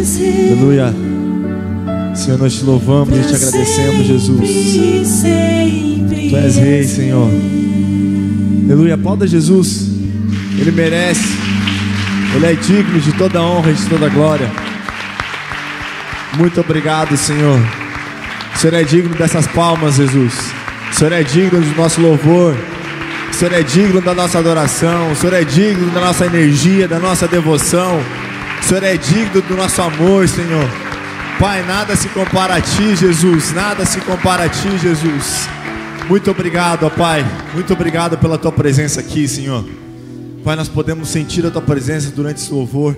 Aleluia. Senhor, nós te louvamos e te agradecemos, Jesus. Tu és rei, Senhor. Aleluia. Aplauda Jesus. Ele merece. Ele é digno de toda honra e de toda glória. Muito obrigado, Senhor. O Senhor é digno dessas palmas, Jesus. O Senhor é digno do nosso louvor. O Senhor é digno da nossa adoração. O Senhor é digno da nossa energia, da nossa devoção. O Senhor é digno do nosso amor, Senhor. Pai, nada se compara a Ti, Jesus. Nada se compara a Ti, Jesus. Muito obrigado, ó Pai. Muito obrigado pela Tua presença aqui, Senhor. Pai, nós podemos sentir a Tua presença durante esse louvor.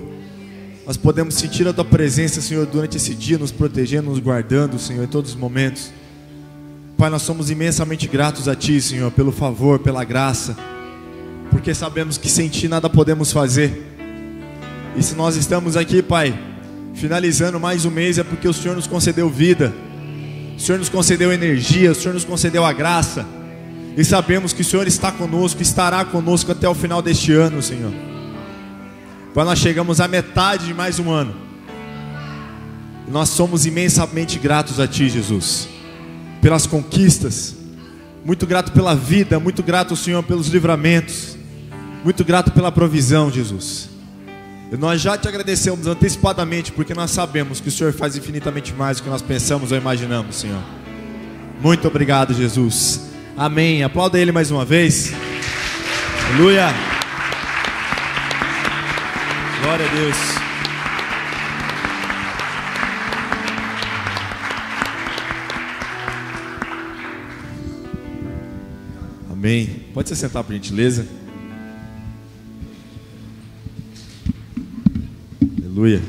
Nós podemos sentir a Tua presença, Senhor, durante esse dia, nos protegendo, nos guardando, Senhor, em todos os momentos. Pai, nós somos imensamente gratos a Ti, Senhor, pelo favor, pela graça, porque sabemos que sem Ti nada podemos fazer. E se nós estamos aqui, Pai, finalizando mais um mês, é porque o Senhor nos concedeu vida, o Senhor nos concedeu energia, o Senhor nos concedeu a graça. E sabemos que o Senhor está conosco, estará conosco até o final deste ano, Senhor. Pai, nós chegamos à metade de mais um ano. E nós somos imensamente gratos a Ti, Jesus, pelas conquistas. Muito grato pela vida, muito grato, Senhor, pelos livramentos. Muito grato pela provisão, Jesus. E nós já Te agradecemos antecipadamente, porque nós sabemos que o Senhor faz infinitamente mais do que nós pensamos ou imaginamos, Senhor. Muito obrigado, Jesus. Amém. Aplauda Ele mais uma vez. Aleluia. Glória a Deus. Amém. Pode se sentar, por gentileza. Aleluia.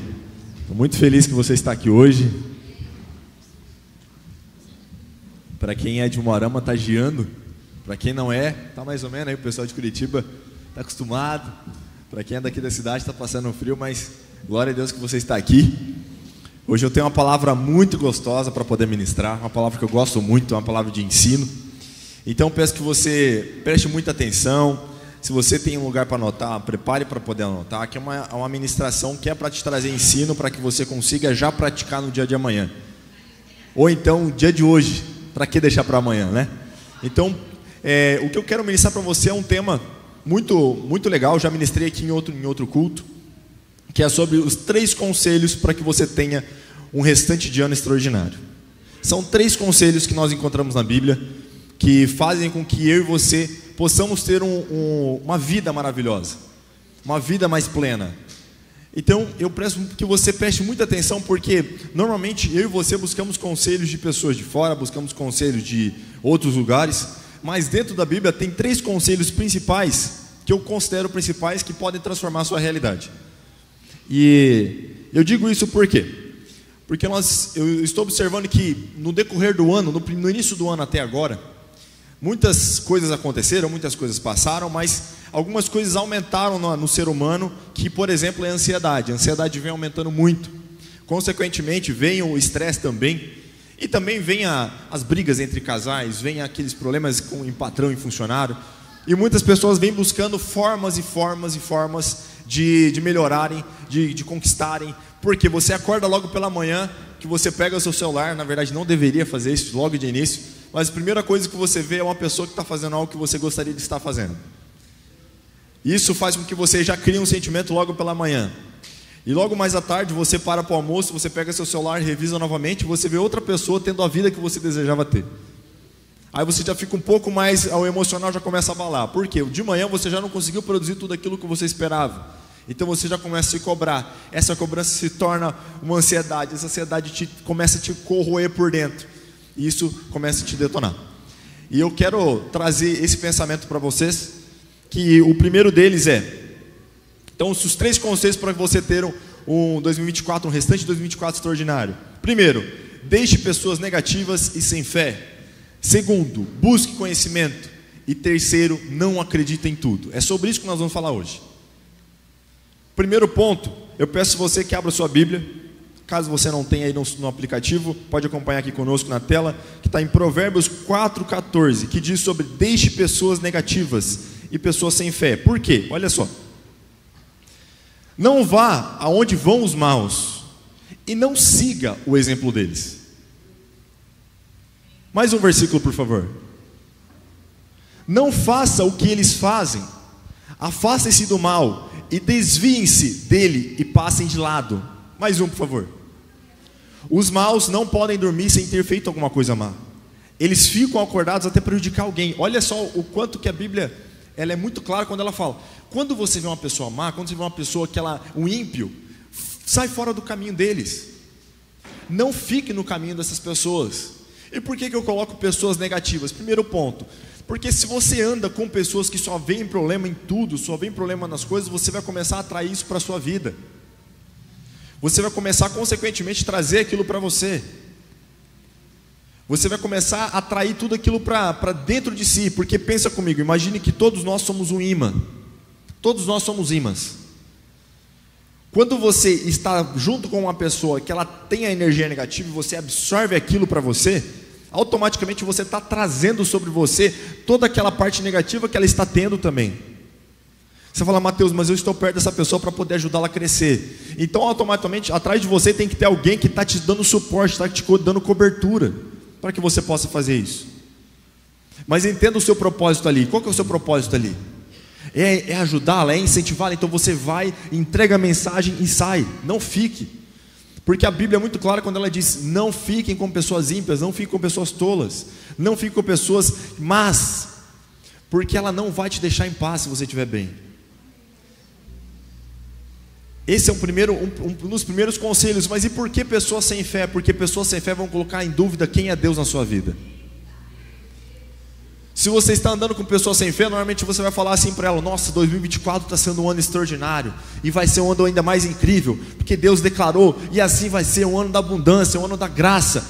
Estou muito feliz que você está aqui hoje. Para quem é de Umuarama, está giando. Para quem não é, está mais ou menos aí. O pessoal de Curitiba está acostumado. Para quem é daqui da cidade, está passando frio, mas glória a Deus que você está aqui. Hoje eu tenho uma palavra muito gostosa para poder ministrar. Uma palavra que eu gosto muito, uma palavra de ensino. Então peço que você preste muita atenção. Se você tem um lugar para anotar, prepare para poder anotar. Aqui é uma ministração que é para te trazer ensino, para que você consiga já praticar no dia de amanhã. Ou então, no dia de hoje. Para que deixar para amanhã, né? Então, o que eu quero ministrar para você é um tema muito legal. Já ministrei aqui em outro culto, que é sobre os 3 conselhos para que você tenha um restante de ano extraordinário. São 3 conselhos que nós encontramos na Bíblia, que fazem com que eu e você possamos ter uma vida maravilhosa, uma vida mais plena. Então eu peço que você preste muita atenção, porque normalmente eu e você buscamos conselhos de pessoas de fora, buscamos conselhos de outros lugares, mas dentro da Bíblia tem 3 conselhos principais, que eu considero principais, que podem transformar a sua realidade. E eu digo isso por quê? Porque eu estou observando que no decorrer do ano, no início do ano até agora, muitas coisas aconteceram, muitas coisas passaram, mas algumas coisas aumentaram no ser humano, que, por exemplo, é a ansiedade. A ansiedade vem aumentando muito. Consequentemente, vem o estresse também. E também vem as brigas entre casais, vem aqueles problemas em patrão e funcionário. E muitas pessoas vêm buscando formas e formas e formas de melhorarem, de conquistarem. Porque você acorda logo pela manhã, que você pega o seu celular, na verdade não deveria fazer isso logo de início, mas a primeira coisa que você vê é uma pessoa que está fazendo algo que você gostaria de estar fazendo. Isso faz com que você já crie um sentimento logo pela manhã. E logo mais à tarde você para o almoço, você pega seu celular, revisa novamente, você vê outra pessoa tendo a vida que você desejava ter. Aí você já fica um pouco mais, o emocional já começa a abalar. Por quê? De manhã você já não conseguiu produzir tudo aquilo que você esperava. Então você já começa a se cobrar. Essa cobrança se torna uma ansiedade. Essa ansiedade começa a te corroer por dentro. E isso começa a te detonar. E eu quero trazer esse pensamento para vocês, que o primeiro deles então os 3 conselhos para você ter um 2024, um restante de 2024 extraordinário. Primeiro, deixe pessoas negativas e sem fé. Segundo, busque conhecimento. E terceiro, não acredite em tudo. É sobre isso que nós vamos falar hoje. Primeiro ponto, eu peço você que abra sua Bíblia. Caso você não tenha aí no aplicativo, pode acompanhar aqui conosco na tela, que está em Provérbios 4,14, que diz sobre deixe pessoas negativas e pessoas sem fé. Por quê? Olha só. Não vá aonde vão os maus, e não siga o exemplo deles. Mais um versículo, por favor. Não faça o que eles fazem, afastem-se do mal e desviem-se dele e passem de lado. Mais um, por favor. Os maus não podem dormir sem ter feito alguma coisa má. Eles ficam acordados até prejudicar alguém. Olha só o quanto que a Bíblia, ela é muito clara quando ela fala. Quando você vê uma pessoa má, quando você vê uma pessoa que um ímpio, sai fora do caminho deles. Não fique no caminho dessas pessoas. E por que eu coloco pessoas negativas? Primeiro ponto, porque se você anda com pessoas que só veem problema em tudo, só veem problema nas coisas, você vai começar a atrair isso para a sua vida. Você vai começar, consequentemente, a trazer aquilo para você. Você vai começar a atrair tudo aquilo para dentro de si. Porque pensa comigo, imagine que todos nós somos um imã. Todos nós somos imãs. Quando você está junto com uma pessoa que ela tem a energia negativa e você absorve aquilo para você, automaticamente você está trazendo sobre você toda aquela parte negativa que ela está tendo também. Você fala, Mateus, mas eu estou perto dessa pessoa para poder ajudá-la a crescer. Então automaticamente atrás de você tem que ter alguém que está te dando suporte, está te dando cobertura, para que você possa fazer isso. Mas entenda o seu propósito ali. Qual que é o seu propósito ali? É ajudá-la, é incentivá-la. Então você vai, entrega a mensagem e sai. Não fique. Porque a Bíblia é muito clara quando ela diz: não fiquem com pessoas ímpias, não fiquem com pessoas tolas, não fiquem com pessoas más, porque ela não vai te deixar em paz se você estiver bem. Esse é um dos primeiros conselhos. Mas e por que pessoas sem fé? Porque pessoas sem fé vão colocar em dúvida quem é Deus na sua vida. Se você está andando com pessoas sem fé, normalmente você vai falar assim para ela: nossa, 2024 está sendo um ano extraordinário, e vai ser um ano ainda mais incrível, porque Deus declarou, e assim vai ser um ano da abundância, um ano da graça,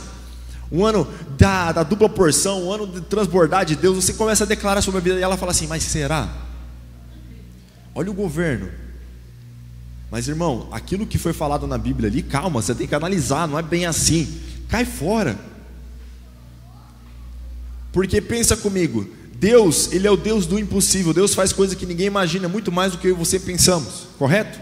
um ano da dupla porção, um ano de transbordar de Deus. Você começa a declarar sobre a vida, e ela fala assim: mas será? Olha o governo. Mas irmão, aquilo que foi falado na Bíblia ali, calma, você tem que analisar, não é bem assim. Cai fora. Porque pensa comigo, Deus, Ele é o Deus do impossível. Deus faz coisas que ninguém imagina, muito mais do que eu e você pensamos, correto?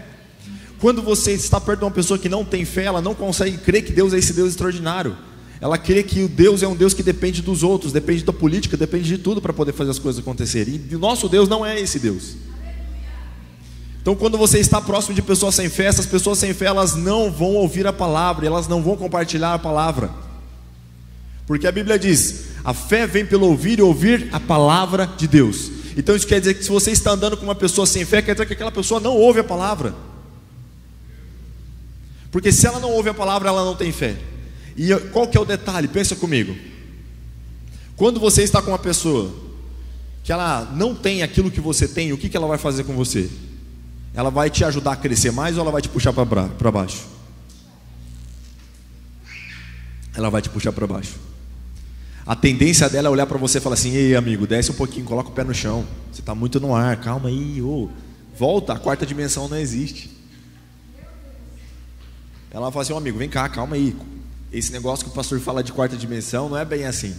Quando você está perto de uma pessoa que não tem fé, ela não consegue crer que Deus é esse Deus extraordinário. Ela crê que o Deus é um Deus que depende dos outros, depende da política, depende de tudo para poder fazer as coisas acontecerem. E o nosso Deus não é esse Deus. Então quando você está próximo de pessoas sem fé, essas pessoas sem fé, elas não vão ouvir a palavra, elas não vão compartilhar a palavra. Porque a Bíblia diz: a fé vem pelo ouvir e ouvir a palavra de Deus. Então isso quer dizer que se você está andando com uma pessoa sem fé, quer dizer que aquela pessoa não ouve a palavra. Porque se ela não ouve a palavra, ela não tem fé. E qual que é o detalhe? Pensa comigo. Quando você está com uma pessoa que ela não tem aquilo que você tem, o que ela vai fazer com você? Ela vai te ajudar a crescer mais ou ela vai te puxar para baixo? Ela vai te puxar para baixo. A tendência dela é olhar para você e falar assim: ei amigo, desce um pouquinho, coloca o pé no chão, você está muito no ar, calma aí, volta, a quarta dimensão não existe. Ela vai falar assim: amigo, vem cá, calma aí, esse negócio que o pastor fala de quarta dimensão não é bem assim.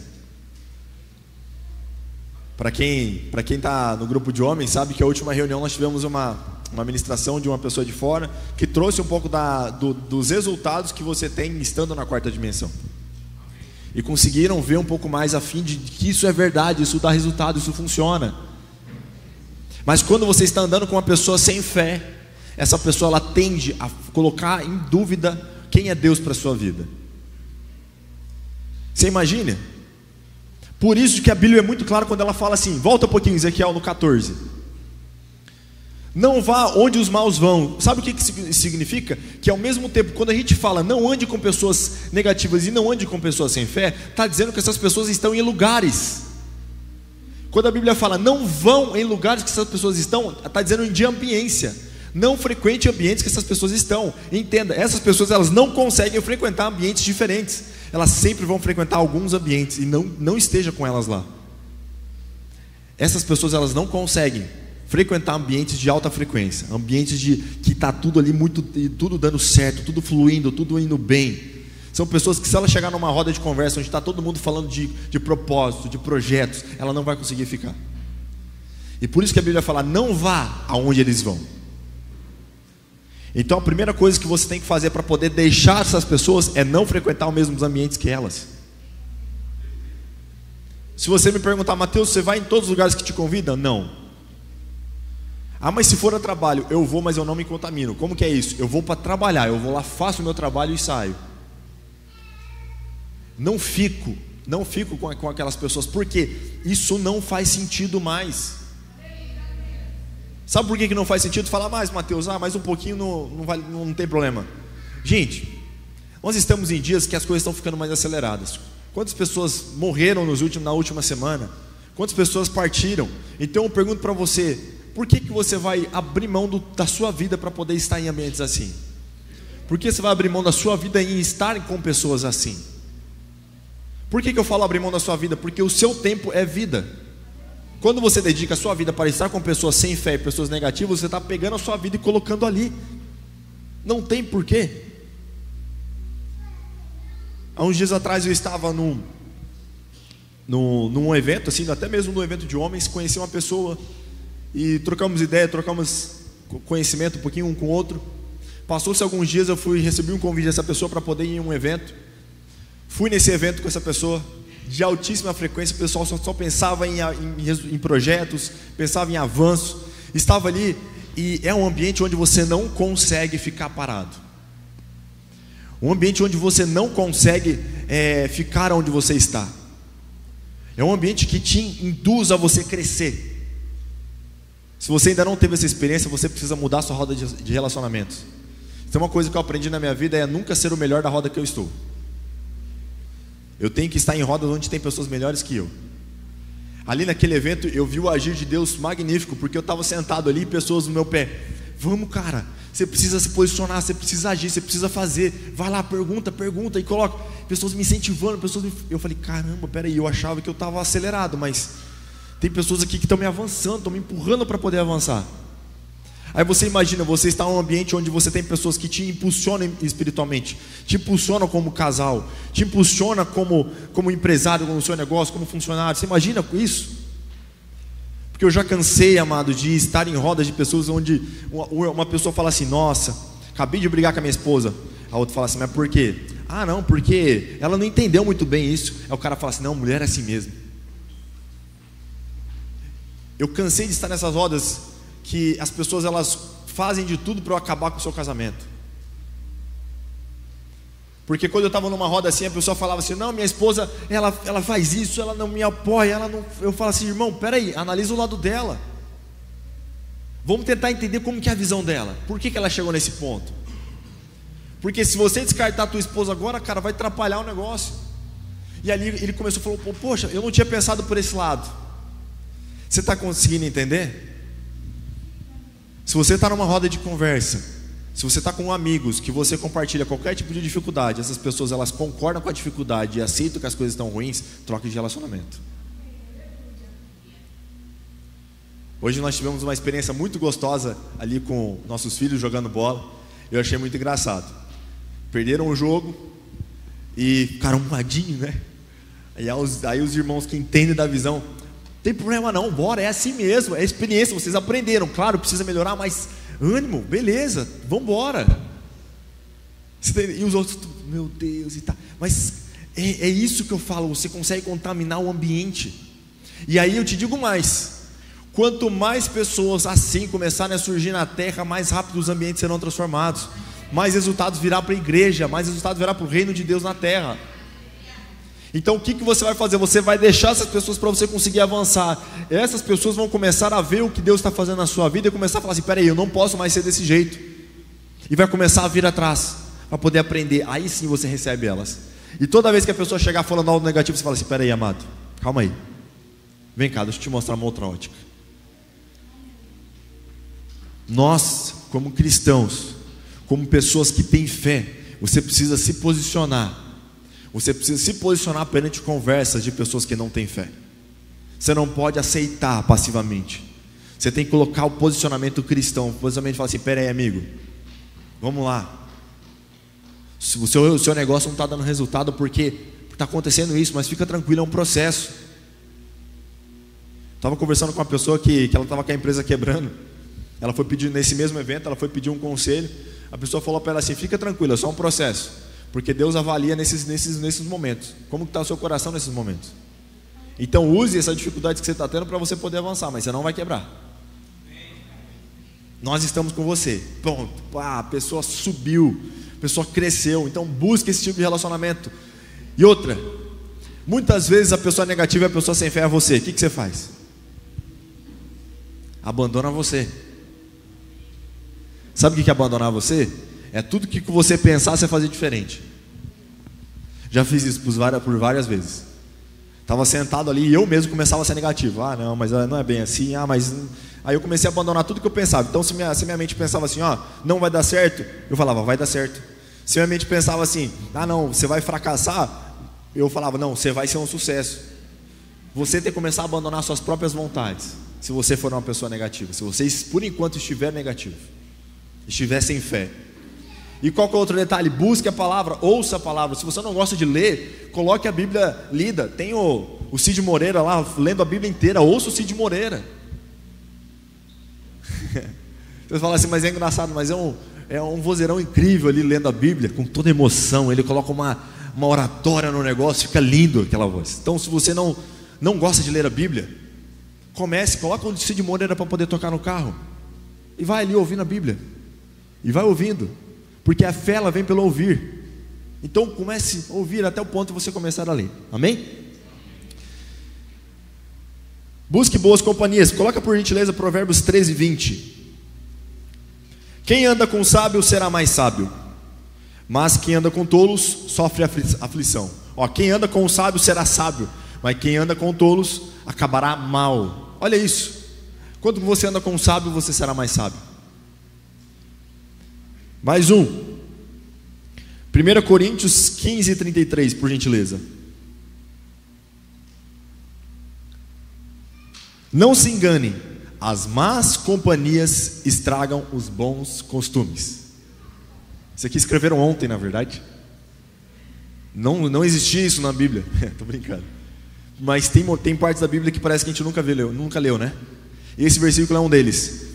Para quem está no grupo de homens, sabe que a última reunião nós tivemos uma ministração de uma pessoa de fora, que trouxe um pouco dos resultados que você tem estando na quarta dimensão. E conseguiram ver um pouco mais a fim de que isso é verdade, isso dá resultado, isso funciona. Mas quando você está andando com uma pessoa sem fé, essa pessoa ela tende a colocar em dúvida quem é Deus para a sua vida. Você imagina? Por isso que a Bíblia é muito clara quando ela fala assim, volta um pouquinho, Ezequiel no 14. Não vá onde os maus vão. Sabe o que significa? Que ao mesmo tempo, quando a gente fala não ande com pessoas negativas e não ande com pessoas sem fé, está dizendo que essas pessoas estão em lugares. Quando a Bíblia fala não vão em lugares que essas pessoas estão, está dizendo de ambiência. Não frequente ambientes que essas pessoas estão. Entenda, essas pessoas elas não conseguem frequentar ambientes diferentes. Elas sempre vão frequentar alguns ambientes e não esteja com elas lá. Essas pessoas elas não conseguem frequentar ambientes de alta frequência, ambientes de que está tudo ali tudo dando certo, tudo fluindo, tudo indo bem. São pessoas que se ela chegar numa roda de conversa onde está todo mundo falando de propósito, de projetos, ela não vai conseguir ficar. E por isso que a Bíblia fala, não vá aonde eles vão. Então a primeira coisa que você tem que fazer para poder deixar essas pessoas é não frequentar os mesmos ambientes que elas. Se você me perguntar, Mateus, você vai em todos os lugares que te convidam? Não. Ah, mas se for a trabalho, eu vou, mas eu não me contamino. Como que é isso? Eu vou para trabalhar, eu vou lá, faço o meu trabalho e saio. Não fico com aquelas pessoas, porque isso não faz sentido mais. Sabe por que não faz sentido? Falar mais, Mateus, mais um pouquinho não tem problema. Gente, nós estamos em dias que as coisas estão ficando mais aceleradas. Quantas pessoas morreram na última semana? Quantas pessoas partiram? Então eu pergunto para você, por que você vai abrir mão da sua vida para poder estar em ambientes assim? Por que você vai abrir mão da sua vida em estar com pessoas assim? Por que eu falo abrir mão da sua vida? Porque o seu tempo é vida. Quando você dedica a sua vida para estar com pessoas sem fé e pessoas negativas, você está pegando a sua vida e colocando ali. Não tem porquê. Há uns dias atrás eu estava num evento, assim, até mesmo num evento de homens, conheci uma pessoa e trocamos ideia, trocamos conhecimento um pouquinho um com o outro. Passou-se alguns dias, recebi um convite dessa pessoa para poder ir em um evento. Fui nesse evento com essa pessoa, de altíssima frequência, o pessoal só pensava em projetos, pensava em avanço, estava ali, e é um ambiente onde você não consegue ficar parado, um ambiente onde você não consegue ficar onde você está, é um ambiente que te induz a você crescer. Se você ainda não teve essa experiência, você precisa mudar a sua roda de relacionamentos. Então uma coisa que eu aprendi na minha vida é nunca ser o melhor da roda que eu estou. Eu tenho que estar em rodas onde tem pessoas melhores que eu. Ali naquele evento eu vi o agir de Deus magnífico, porque eu estava sentado ali e pessoas no meu pé. Vamos, cara, você precisa se posicionar, você precisa agir, você precisa fazer. Vai lá, pergunta e coloca. Pessoas me incentivando, eu falei, caramba, peraí, eu achava que eu estava acelerado, mas tem pessoas aqui que estão me avançando, estão me empurrando para poder avançar. Aí você imagina, você está em um ambiente onde você tem pessoas que te impulsionam espiritualmente, te impulsionam como casal, te impulsionam como empresário no seu negócio, como funcionário. Você imagina isso? Porque eu já cansei, amado, de estar em rodas de pessoas onde uma pessoa fala assim, nossa, acabei de brigar com a minha esposa. A outra fala assim, mas por quê? Ah não, porque ela não entendeu muito bem isso. Aí o cara fala assim, não, mulher é assim mesmo. Eu cansei de estar nessas rodas que as pessoas elas fazem de tudo para eu acabar com o seu casamento. Porque quando eu estava numa roda assim, a pessoa falava assim, não, minha esposa, ela faz isso, ela não me apoia, ela não... Eu falo assim, irmão, peraí, analisa o lado dela. Vamos tentar entender como que é a visão dela. Por que ela chegou nesse ponto? Porque se você descartar a tua esposa agora, cara, vai atrapalhar o negócio. E ali ele começou a falar, poxa, eu não tinha pensado por esse lado. Você está conseguindo entender? Se você está numa roda de conversa, se você está com amigos que você compartilha qualquer tipo de dificuldade, essas pessoas elas concordam com a dificuldade e aceitam que as coisas estão ruins, troca de relacionamento. Hoje nós tivemos uma experiência muito gostosa ali com nossos filhos jogando bola. Eu achei muito engraçado. Perderam o jogo e ficaram moadinhos, né? Aí os irmãos que entendem da visão, tem problema não, bora, é assim mesmo, é experiência, vocês aprenderam, claro, precisa melhorar, mas ânimo, beleza, vamos embora. E os outros, meu Deus, e tá. Mas é isso que eu falo, você consegue contaminar o ambiente. E aí eu te digo mais, quanto mais pessoas assim começarem a surgir na terra, mais rápido os ambientes serão transformados, mais resultados virá para a igreja, mais resultados virá para o reino de Deus na terra. Então o que você vai fazer? Você vai deixar essas pessoas para você conseguir avançar. Essas pessoas vão começar a ver o que Deus está fazendo na sua vida e começar a falar assim, peraí, eu não posso mais ser desse jeito. E vai começar a vir atrás para poder aprender. Aí sim você recebe elas. E toda vez que a pessoa chegar falando algo negativo, você fala assim, peraí, amado, calma aí, vem cá, deixa eu te mostrar uma outra ótica. Nós, como cristãos, como pessoas que têm fé, você precisa se posicionar. Você precisa se posicionar perante conversas de pessoas que não têm fé. Você não pode aceitar passivamente. Você tem que colocar o posicionamento cristão. O posicionamento fala assim, pera aí amigo, vamos lá. O seu negócio não está dando resultado porque está acontecendo isso, mas fica tranquilo, é um processo. Estava conversando com uma pessoa que ela estava com a empresa quebrando. Ela foi pedir, nesse mesmo evento, ela foi pedir um conselho. a pessoa falou para ela assim: fica tranquila, é só um processo, porque Deus avalia nesses momentos, como está o seu coração nesses momentos. Então use essa dificuldade que você está tendo para você poder avançar, mas você não vai quebrar. Nós estamos com você. Pronto, a pessoa subiu, a pessoa cresceu. Então busque esse tipo de relacionamento. E outra, muitas vezes a pessoa negativa e a pessoa sem fé é você. O que você faz? Abandona você. Sabe o que é abandonar você? É tudo que você pensar você fazer diferente. Já fiz isso por várias vezes. Estava sentado ali e eu mesmo começava a ser negativo. Ah, não, mas não é bem assim. Ah, mas... Aí eu comecei a abandonar tudo que eu pensava. Então se minha mente pensava assim, ó, não vai dar certo, eu falava, vai dar certo. Se minha mente pensava assim, ah não, você vai fracassar, eu falava, não, você vai ser um sucesso. Você tem que começar a abandonar suas próprias vontades. Se você for uma pessoa negativa, se você por enquanto estiver negativo, estiver sem fé. E qual que é o outro detalhe? Busque a palavra, ouça a palavra. Se você não gosta de ler, coloque a Bíblia lida. Tem o Cid Moreira lá, lendo a Bíblia inteira. Ouça o Cid Moreira. Você fala assim, mas é engraçado, mas é um vozeirão incrível ali lendo a Bíblia, com toda emoção. Ele coloca uma oratória no negócio, fica lindo aquela voz. Então se você não gosta de ler a Bíblia, coloca o Cid Moreira para poder tocar no carro. E vai ali ouvindo a Bíblia. E vai ouvindo. Porque a fé ela vem pelo ouvir. Então comece a ouvir até o ponto de você começar a ler. Amém? Busque boas companhias. Coloca por gentileza Provérbios 13, 20. Quem anda com sábio será mais sábio, mas quem anda com tolos sofre aflição. Quem anda com o sábio será sábio, mas quem anda com tolos acabará mal. Olha isso. Quando você anda com o sábio, você será mais sábio. Mais um. 1 Coríntios 15, 33, por gentileza. Não se engane, as más companhias estragam os bons costumes. Isso aqui escreveram ontem, na verdade. Não existia isso na Bíblia. Estou brincando. Mas tem partes da Bíblia que parece que a gente nunca leu, né? E esse versículo é um deles,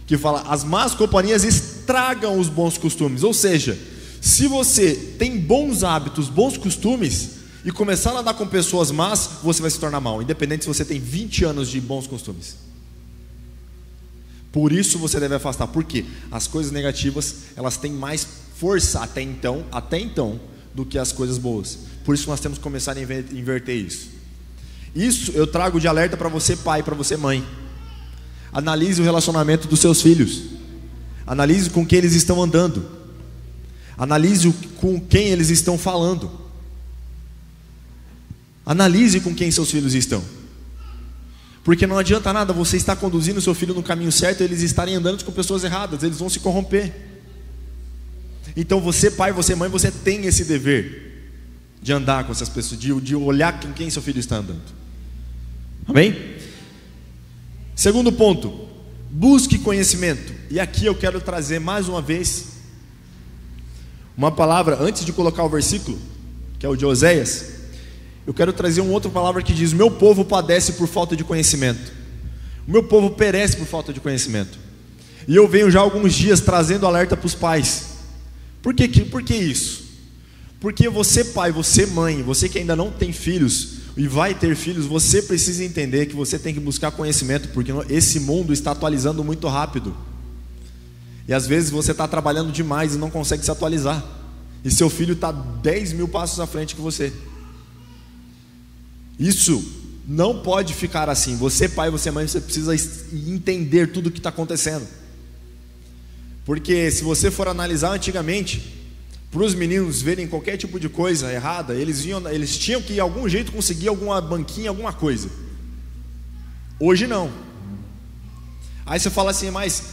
que fala: as más companhias estragam os bons costumes. Ou seja, se você tem bons hábitos, bons costumes, e começar a andar com pessoas más, você vai se tornar mal, independente se você tem 20 anos de bons costumes. Por isso você deve afastar. Por quê? As coisas negativas, elas têm mais força até então, do que as coisas boas. Por isso nós temos que começar a inverter isso. Isso eu trago de alerta para você pai, para você mãe. Analise o relacionamento dos seus filhos. Analise com quem eles estão andando. Analise com quem eles estão falando. Analise com quem seus filhos estão. Porque não adianta nada você estar conduzindo o seu filho no caminho certo e eles estarem andando com pessoas erradas. Eles vão se corromper. Então você pai, você mãe, você tem esse dever de andar com essas pessoas, de olhar com quem seu filho está andando. Amém? Segundo ponto, busque conhecimento. E aqui eu quero trazer mais uma vez uma palavra, antes de colocar o versículo, que é o de Oséias. Eu quero trazer uma outra palavra que diz: o meu povo padece por falta de conhecimento. O meu povo perece por falta de conhecimento. E eu venho já há alguns dias trazendo alerta para os pais. Por que isso? Porque você pai, você mãe, você que ainda não tem filhos e vai ter filhos, você precisa entender que você tem que buscar conhecimento, porque esse mundo está atualizando muito rápido. E às vezes você está trabalhando demais e não consegue se atualizar. E seu filho está 10 mil passos à frente que você. Isso não pode ficar assim. Você pai, você mãe, você precisa entender tudo o que está acontecendo. Porque se você for analisar antigamente, para os meninos verem qualquer tipo de coisa errada, eles tinham que de algum jeito conseguir alguma banquinha, alguma coisa. Hoje não. Aí você fala assim, mas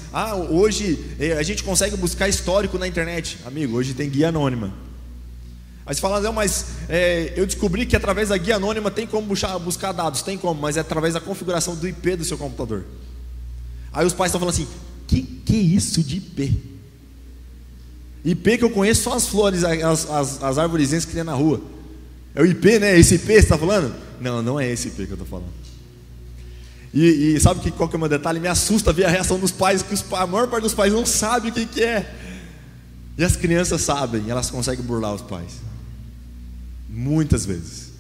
hoje a gente consegue buscar histórico na internet. Amigo, hoje tem guia anônima. Aí você fala, não, mas eu descobri que através da guia anônima tem como buscar dados. Tem como, mas é através da configuração do IP do seu computador. Aí os pais estão falando assim, que é isso de IP? IP que eu conheço só as flores, as arvorezinhas que tem na rua. É o IP, né? Esse IP você está falando? Não, não é esse IP que eu estou falando. E sabe qual que é o meu detalhe? Me assusta ver a reação dos pais, que a maior parte dos pais não sabe o que é. E as crianças sabem, elas conseguem burlar os pais. Muitas vezes.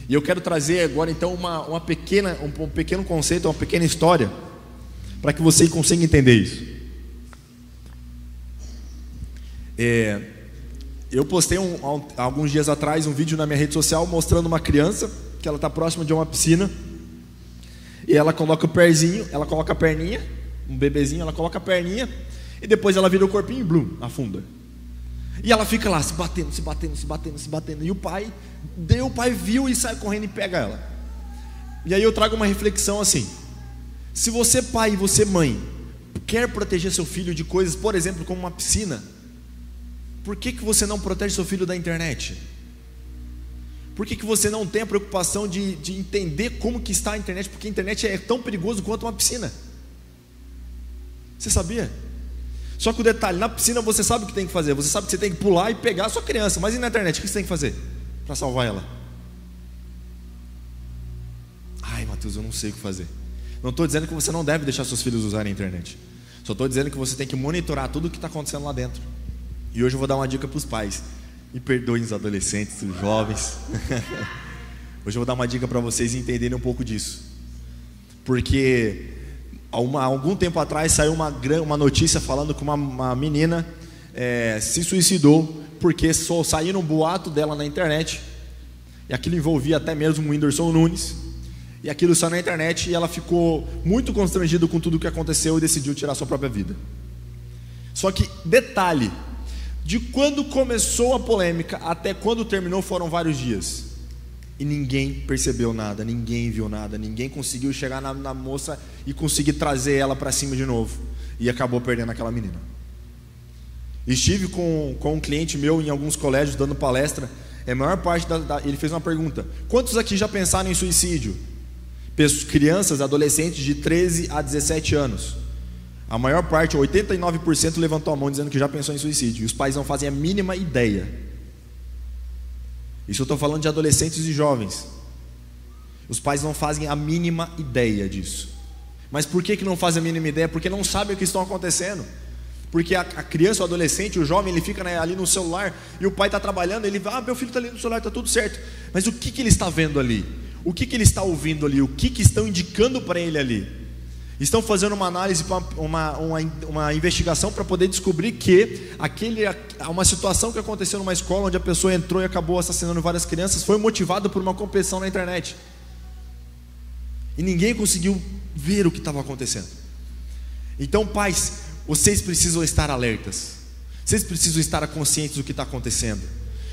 E eu quero trazer agora então um pequeno conceito, uma pequena história, para que você consiga entender isso. Eu postei alguns dias atrás um vídeo na minha rede social mostrando uma criança que ela está próxima de uma piscina. E ela coloca o pezinho, ela coloca a perninha, um bebezinho, ela coloca a perninha, e depois ela vira o corpinho e blum, afunda. E ela fica lá se batendo, se batendo, se batendo, se batendo. E o pai viu e sai correndo e pega ela. E aí eu trago uma reflexão assim: se você pai e você mãe quer proteger seu filho de coisas, por exemplo, como uma piscina, por que você não protege seu filho da internet? Por que você não tem a preocupação de entender como que está a internet? Porque a internet é tão perigoso quanto uma piscina. Você sabia? Só que o detalhe, na piscina você sabe o que tem que fazer. Você sabe que você tem que pular e pegar a sua criança. Mas e na internet, o que você tem que fazer para salvar ela? Ai, Matheus, eu não sei o que fazer. Não estou dizendo que você não deve deixar seus filhos usarem a internet. Só estou dizendo que você tem que monitorar tudo o que está acontecendo lá dentro. E hoje eu vou dar uma dica para os pais. Me perdoem os adolescentes, os jovens. Hoje eu vou dar uma dica para vocês entenderem um pouco disso. Porque há algum tempo atrás saiu uma notícia falando que uma menina se suicidou porque só saíram um boato dela na internet. E aquilo envolvia até mesmo o Whindersson Nunes. E aquilo saiu na internet e ela ficou muito constrangida com tudo o que aconteceu e decidiu tirar sua própria vida. Só que, detalhe, de quando começou a polêmica até quando terminou foram vários dias. E ninguém percebeu nada, ninguém viu nada, ninguém conseguiu chegar na moça e conseguir trazer ela para cima de novo. E acabou perdendo aquela menina. Estive com um cliente meu em alguns colégios dando palestra. A maior parte ele fez uma pergunta: quantos aqui já pensaram em suicídio? Crianças, adolescentes de 13 a 17 anos. A maior parte, 89%, levantou a mão dizendo que já pensou em suicídio. E os pais não fazem a mínima ideia. Isso eu estou falando de adolescentes e jovens. Os pais não fazem a mínima ideia disso. Mas por que não fazem a mínima ideia? Porque não sabem o que está acontecendo. Porque a criança, o adolescente, o jovem, ele fica ali no celular e o pai está trabalhando, ele vai, meu filho está ali no celular, está tudo certo. Mas o que ele está vendo ali? O que ele está ouvindo ali? O que estão indicando para ele ali? Estão fazendo uma análise, uma investigação para poder descobrir que uma situação que aconteceu numa escola onde a pessoa entrou e acabou assassinando várias crianças foi motivada por uma competição na internet. E ninguém conseguiu ver o que estava acontecendo. Então, pais, vocês precisam estar alertas. Vocês precisam estar conscientes do que está acontecendo.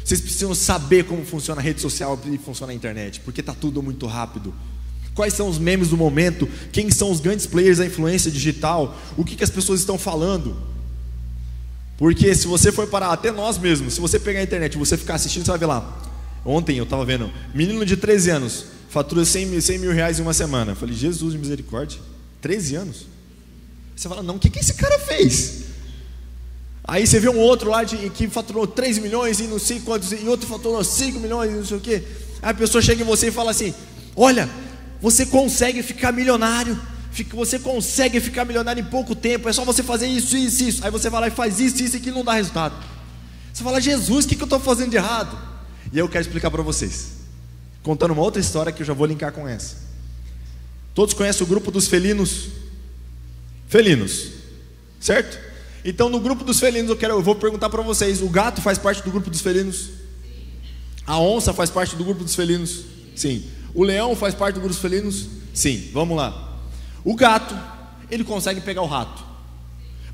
Vocês precisam saber como funciona a rede social e funciona a internet, porque está tudo muito rápido. Quais são os memes do momento? Quem são os grandes players da influência digital? O que as pessoas estão falando? Porque se você for parar, até nós mesmos, se você pegar a internet e você ficar assistindo, você vai ver lá. Ontem eu estava vendo, menino de 13 anos fatura 100 mil reais em uma semana. Eu falei, Jesus de misericórdia, 13 anos? Você fala, não, o que esse cara fez? Aí você vê um outro lá que faturou 3 milhões e não sei quantos, e outro faturou 5 milhões e não sei o quê. Aí a pessoa chega em você e fala assim, olha, você consegue ficar milionário, você consegue ficar milionário em pouco tempo, é só você fazer isso, isso, isso. Aí você vai lá e faz isso, isso e aquilo, não dá resultado. Você fala, Jesus, o que eu estou fazendo de errado? E aí eu quero explicar para vocês, contando uma outra história que eu já vou linkar com essa. Todos conhecem o grupo dos felinos? Felinos, certo? Então no grupo dos felinos eu vou perguntar para vocês, o gato faz parte do grupo dos felinos? A onça faz parte do grupo dos felinos? Sim. O leão faz parte do grupo dos felinos? Sim, vamos lá. O gato, ele consegue pegar o rato.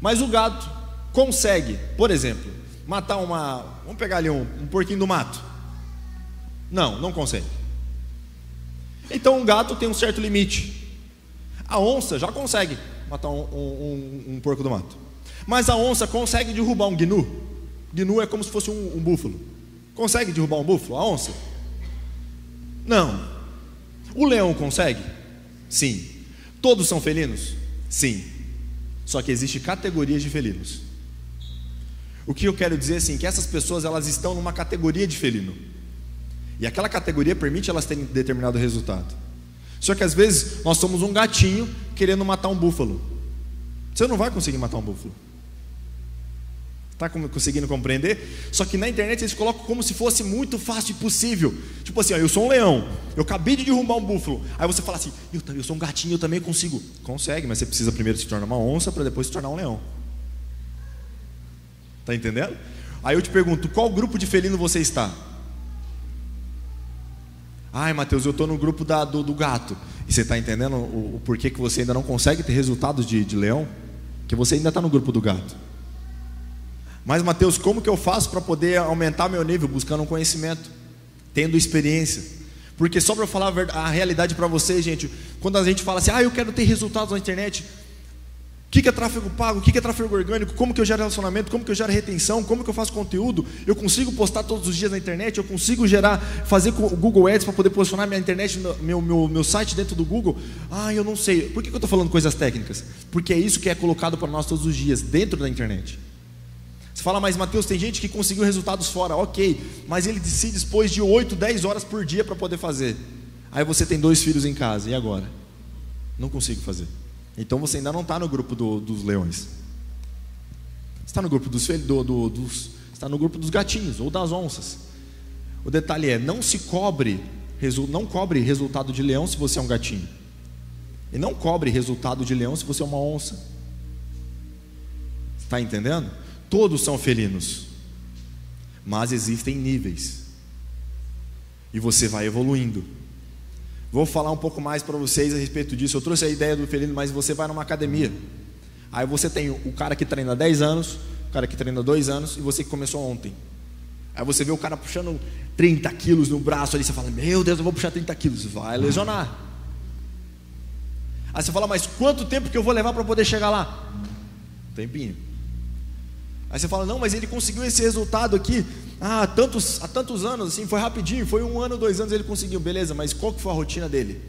Mas o gato consegue, por exemplo, matar vamos pegar ali um porquinho do mato. Não consegue. Então o gato tem um certo limite. A onça já consegue matar um porco do mato. Mas a onça consegue derrubar um gnu. Gnu é como se fosse um búfalo. Consegue derrubar um búfalo, a onça? Não. O leão consegue? Sim. Todos são felinos? Sim. Só que existe categorias de felinos. O que eu quero dizer assim, que essas pessoas elas estão numa categoria de felino. E aquela categoria permite elas terem determinado resultado. Só que às vezes nós somos um gatinho querendo matar um búfalo. Você não vai conseguir matar um búfalo. Está conseguindo compreender? Só que na internet eles colocam como se fosse muito fácil e possível. Tipo assim, ó, eu sou um leão, eu acabei de derrubar um búfalo. Aí você fala assim, eu sou um gatinho, eu também consigo. Consegue, mas você precisa primeiro se tornar uma onça para depois se tornar um leão. Está entendendo? Aí eu te pergunto, qual grupo de felino você está? Ai, Mateus, eu estou no grupo do gato. E você está entendendo o porquê que você ainda não consegue ter resultados de leão? Que você ainda está no grupo do gato. Mas, Mateus, como que eu faço para poder aumentar meu nível? Buscando um conhecimento, tendo experiência. Porque só para eu falar a realidade para vocês, gente, quando a gente fala assim, eu quero ter resultados na internet, o que é tráfego pago, o que é tráfego orgânico, como que eu gero relacionamento, como que eu gero retenção, como que eu faço conteúdo, eu consigo postar todos os dias na internet, eu consigo fazer o Google Ads para poder posicionar minha internet, meu site dentro do Google. Eu não sei. Por que eu estou falando coisas técnicas? Porque é isso que é colocado para nós todos os dias, dentro da internet. Você fala, mas Mateus, tem gente que conseguiu resultados fora, ok, mas ele se dispôs de 8, 10 horas por dia para poder fazer. Aí você tem 2 filhos em casa, e agora? Não consigo fazer. Então você ainda não está no grupo dos leões. Você está no grupo está no grupo dos gatinhos ou das onças. O detalhe é, não cobre resultado de leão se você é um gatinho. E não cobre resultado de leão se você é uma onça. Está entendendo? Todos são felinos, mas existem níveis, e você vai evoluindo. Vou falar um pouco mais para vocês a respeito disso. Eu trouxe a ideia do felino, mas você vai numa academia. Aí você tem o cara que treina 10 anos, o cara que treina 2 anos, e você que começou ontem. Aí você vê o cara puxando 30 quilos no braço ali, você fala, meu Deus, eu vou puxar 30 quilos, vai lesionar. Aí você fala, mas quanto tempo que eu vou levar para poder chegar lá? Um tempinho. Aí você fala, não, mas ele conseguiu esse resultado aqui há tantos anos, assim, foi rapidinho, foi 1 ano, 2 anos ele conseguiu, beleza, mas qual que foi a rotina dele?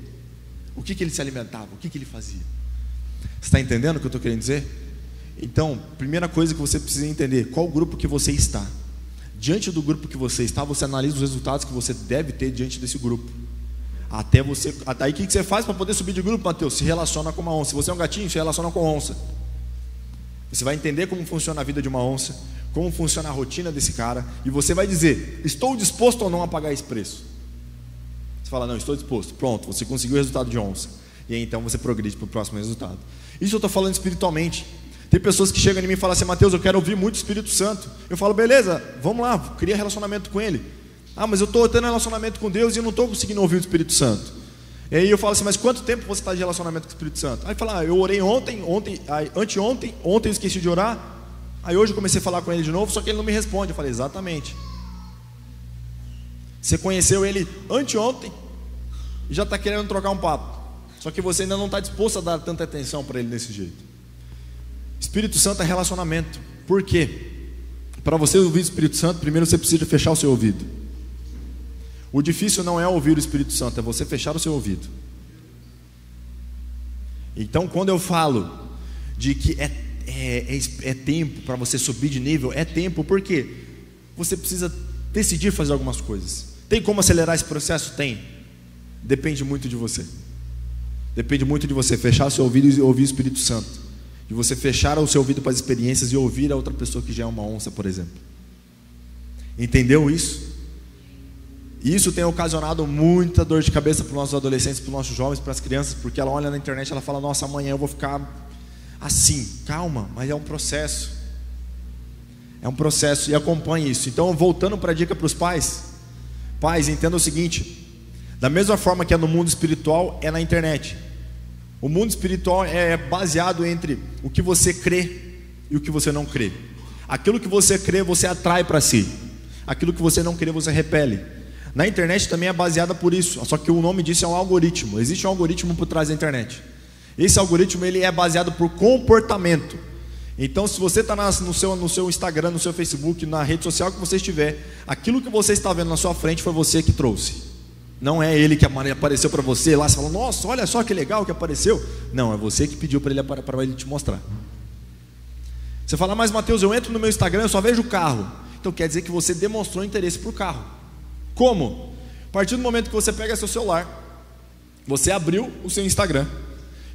O que ele se alimentava? O que ele fazia? Você está entendendo o que eu estou querendo dizer? Então, primeira coisa que você precisa entender, qual grupo que você está? Diante do grupo que você está, você analisa os resultados que você deve ter diante desse grupo. Até aí o que você faz para poder subir de grupo, Mateus? Se relaciona com uma onça. Se você é um gatinho, se relaciona com onça. Você vai entender como funciona a vida de uma onça, como funciona a rotina desse cara, e você vai dizer, estou disposto ou não a pagar esse preço? Você fala, não, estou disposto. Pronto, você conseguiu o resultado de onça. E aí então você progride para o próximo resultado. Isso eu estou falando espiritualmente. Tem pessoas que chegam em mim e falam assim, Mateus, eu quero ouvir muito o Espírito Santo. Eu falo, beleza, vamos lá, cria relacionamento com ele. Mas eu estou tendo relacionamento com Deus e eu não estou conseguindo ouvir o Espírito Santo. E aí eu falo assim, mas quanto tempo você está de relacionamento com o Espírito Santo? Aí fala, eu orei ontem eu esqueci de orar. Aí hoje eu comecei a falar com ele de novo, só que ele não me responde. Eu falei, exatamente. Você conheceu ele anteontem e já está querendo trocar um papo. Só que você ainda não está disposto a dar tanta atenção para ele desse jeito. Espírito Santo é relacionamento. Por quê? Para você ouvir o Espírito Santo, primeiro você precisa fechar o seu ouvido. O difícil não é ouvir o Espírito Santo, é você fechar o seu ouvido. Então, quando eu falo de que é tempo para você subir de nível, é tempo, por quê? Você precisa decidir fazer algumas coisas. Tem como acelerar esse processo? Tem. Depende muito de você. Depende muito de você fechar o seu ouvido e ouvir o Espírito Santo. De você fechar o seu ouvido para as experiências e ouvir a outra pessoa que já é uma onça, por exemplo. Entendeu isso? Isso tem ocasionado muita dor de cabeça para os nossos adolescentes, para os nossos jovens, para as crianças, porque ela olha na internet e ela fala, nossa, amanhã eu vou ficar assim. Calma, mas é um processo. É um processo, e acompanhe isso. Então, voltando para a dica para os pais. Pais, entenda o seguinte, da mesma forma que é no mundo espiritual, é na internet. O mundo espiritual é baseado entre o que você crê e o que você não crê. Aquilo que você crê, você atrai para si. Aquilo que você não crê, você repele. Na internet também é baseada por isso, só que o nome disso é um algoritmo. Existe um algoritmo por trás da internet. Esse algoritmo ele é baseado por comportamento. Então, se você está no seu Instagram, no seu Facebook, na rede social que você estiver, aquilo que você está vendo na sua frente foi você que trouxe. Não é ele que apareceu para você lá, você fala, nossa, olha só que legal que apareceu. Não, é você que pediu para ele te mostrar. Você fala, mas Mateus, eu entro no meu Instagram, eu só vejo o carro. Então quer dizer que você demonstrou interesse por carro. Como? A partir do momento que você pega seu celular, você abriu o seu Instagram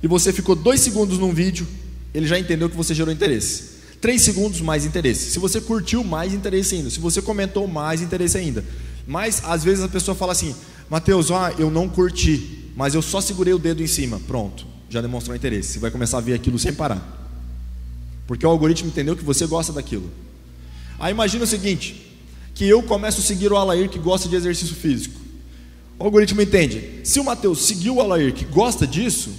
e você ficou 2 segundos num vídeo, ele já entendeu que você gerou interesse. 3 segundos, mais interesse. Se você curtiu, mais interesse ainda. Se você comentou, mais interesse ainda. Mas às vezes a pessoa fala assim: Mateus, eu não curti, mas eu só segurei o dedo em cima. Pronto, já demonstrou interesse. Você vai começar a ver aquilo sem parar, porque o algoritmo entendeu que você gosta daquilo. Aí imagina o seguinte, que eu começo a seguir o Alair, que gosta de exercício físico. O algoritmo entende: se o Mateus seguiu o Alair, que gosta disso,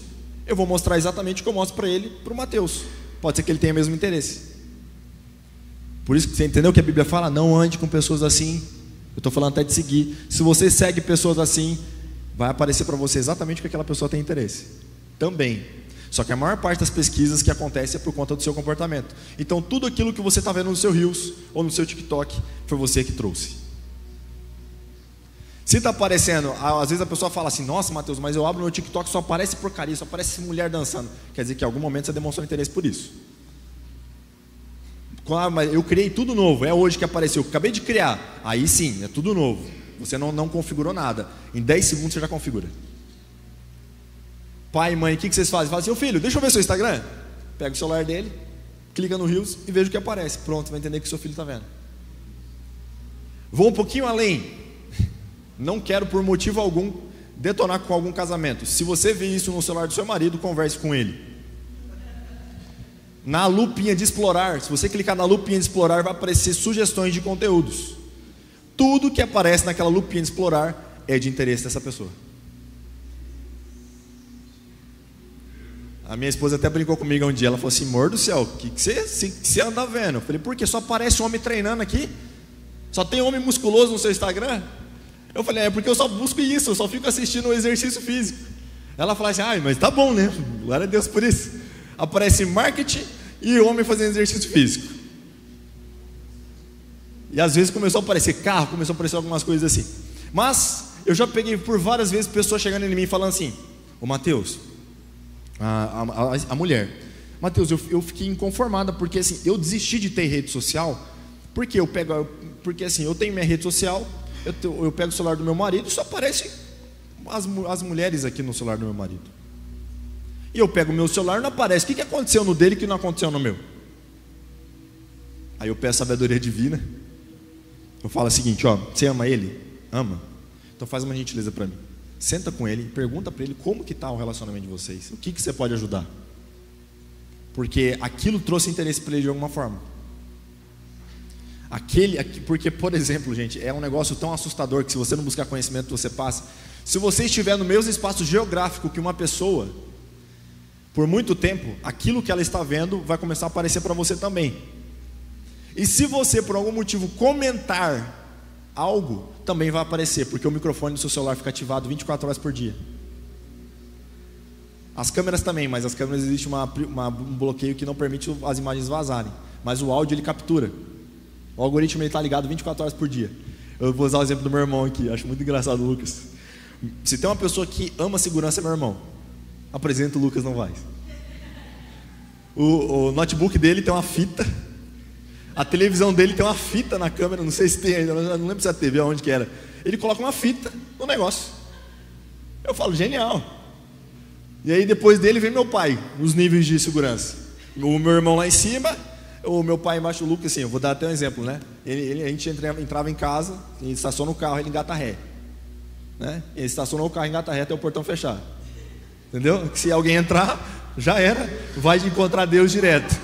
eu vou mostrar exatamente o que eu mostro para ele, para o Mateus. Pode ser que ele tenha o mesmo interesse. Por isso que você entendeu que a Bíblia fala: não ande com pessoas assim. Eu estou falando até de seguir. Se você segue pessoas assim, vai aparecer para você exatamente o que aquela pessoa tem interesse também. Só que a maior parte das pesquisas que acontece é por conta do seu comportamento. Então tudo aquilo que você está vendo no seu Reels ou no seu TikTok foi você que trouxe. Se está aparecendo, às vezes a pessoa fala assim: nossa, Mateus, mas eu abro meu TikTok, só aparece porcaria, só aparece mulher dançando. Quer dizer que em algum momento você demonstrou interesse por isso. Mas eu criei tudo novo, é hoje que apareceu, acabei de criar. Aí sim, é tudo novo. Você não configurou nada. Em 10 segundos você já configura. Pai e mãe, o que vocês fazem? Fala assim: ô filho, deixa eu ver seu Instagram. Pega o celular dele, clica no Reels e veja o que aparece. Pronto, vai entender que seu filho está vendo. Vou um pouquinho além. Não quero por motivo algum detonar com algum casamento. Se você vê isso no celular do seu marido, converse com ele. Na lupinha de explorar, se você clicar na lupinha de explorar, vai aparecer sugestões de conteúdos. Tudo que aparece naquela lupinha de explorar é de interesse dessa pessoa. A minha esposa até brincou comigo um dia. Ela falou assim: amor do céu, o que você anda vendo? Eu falei: por quê? Só aparece homem treinando aqui? Só tem homem musculoso no seu Instagram? Eu falei: é porque eu só busco isso, eu só fico assistindo o exercício físico. Ela falou assim: mas tá bom, né? Glória a Deus por isso. Aparece marketing e homem fazendo exercício físico. E às vezes começou a aparecer carro, começou a aparecer algumas coisas assim. Mas eu já peguei por várias vezes pessoas chegando em mim falando assim: ô Mateus, a mulher, Mateus, eu fiquei inconformada, porque assim, eu desisti de ter rede social. Porque assim, eu tenho minha rede social, eu pego o celular do meu marido e só aparecem as mulheres aqui no celular do meu marido. E eu pego o meu celular e não aparece. O que aconteceu no dele que não aconteceu no meu? Aí eu peço sabedoria divina. Eu falo o seguinte: você ama ele? Ama? Então faz uma gentileza para mim. Senta com ele, pergunta para ele como que está o relacionamento de vocês. O que você pode ajudar? Porque aquilo trouxe interesse para ele de alguma forma. Porque, por exemplo, gente, é um negócio tão assustador que se você não buscar conhecimento, você passa. Se você estiver no mesmo espaço geográfico que uma pessoa, por muito tempo, aquilo que ela está vendo vai começar a aparecer para você também. E se você por algum motivo comentar algo, também vai aparecer, porque o microfone do seu celular fica ativado 24 horas por dia. As câmeras também, mas as câmeras existe um bloqueio que não permite as imagens vazarem, mas o áudio ele captura. O algoritmo está ligado 24 horas por dia. Eu vou usar o exemplo do meu irmão aqui, acho muito engraçado o Lucas. Se tem uma pessoa que ama segurança, é meu irmão. Apresenta o Lucas Novaes. O notebook dele tem uma fita. A televisão dele tem uma fita na câmera. Não sei se tem ainda, não lembro se é a TV, aonde que era. Ele coloca uma fita no negócio. Eu falo: genial. E aí depois dele vem meu pai, os níveis de segurança. O meu irmão lá em cima, o meu pai embaixo, o Lucas, assim, eu vou dar até um exemplo, né? A gente entrava em casa, ele estaciona o carro, ele engata ré, né? Ele estacionou o carro, engata ré até o portão fechar. Entendeu? Se alguém entrar, já era, vai encontrar Deus direto.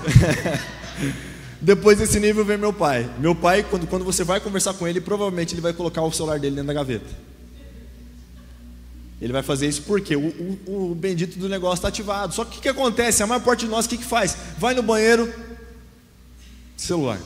Depois desse nível vem meu pai. Meu pai, quando você vai conversar com ele, provavelmente ele vai colocar o celular dele dentro da gaveta. Ele vai fazer isso porque o bendito do negócio está ativado. Só que o que acontece? A maior parte de nós, o que faz? Vai no banheiro, celular.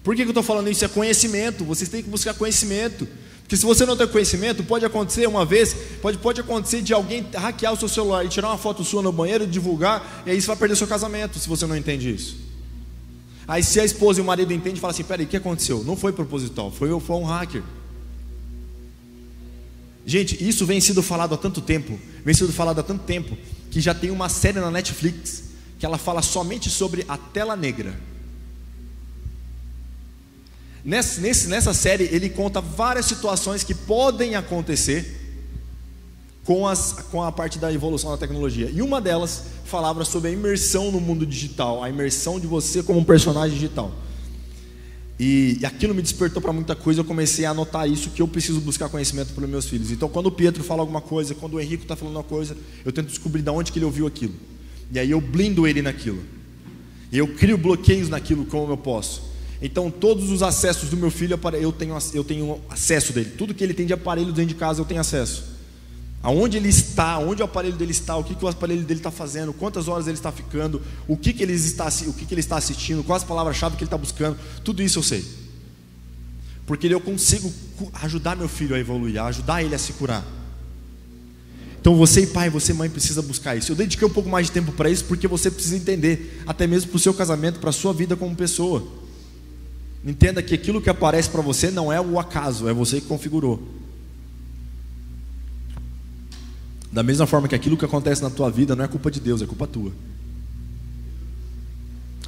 Por que eu estou falando isso? É conhecimento. Vocês têm que buscar conhecimento. Porque se você não tem conhecimento, pode acontecer uma vez, pode acontecer de alguém hackear o seu celular e tirar uma foto sua no banheiro, divulgar, e aí você vai perder seu casamento, se você não entende isso. Aí se a esposa e o marido entendem, fala assim: peraí, o que aconteceu? Não foi proposital, foi um hacker. Gente, isso vem sendo falado há tanto tempo, que já tem uma série na Netflix, que ela fala somente sobre a tela negra. Nessa série ele conta várias situações que podem acontecer com a parte da evolução da tecnologia. E uma delas falava sobre a imersão no mundo digital, a imersão de você como um personagem digital. E aquilo me despertou para muita coisa. Eu comecei a anotar isso, que eu preciso buscar conhecimento para os meus filhos. Então, quando o Pietro fala alguma coisa, quando o Henrico está falando uma coisa, eu tento descobrir de onde que ele ouviu aquilo. E aí eu blindo ele naquilo. E eu crio bloqueios naquilo como eu posso. Então, todos os acessos do meu filho, eu tenho acesso dele. Tudo que ele tem de aparelho dentro de casa, eu tenho acesso. Aonde ele está, onde o aparelho dele está, o que o aparelho dele está fazendo, quantas horas ele está ficando, o que ele está assistindo, quais as palavras-chave que ele está buscando, tudo isso eu sei. Porque eu consigo ajudar meu filho a evoluir, a ajudar ele a se curar. Então você pai, você mãe precisa buscar isso. Eu dediquei um pouco mais de tempo para isso, porque você precisa entender, até mesmo para o seu casamento, para a sua vida como pessoa. Entenda que aquilo que aparece para você não é o acaso, é você que configurou. Da mesma forma que aquilo que acontece na tua vida não é culpa de Deus, é culpa tua.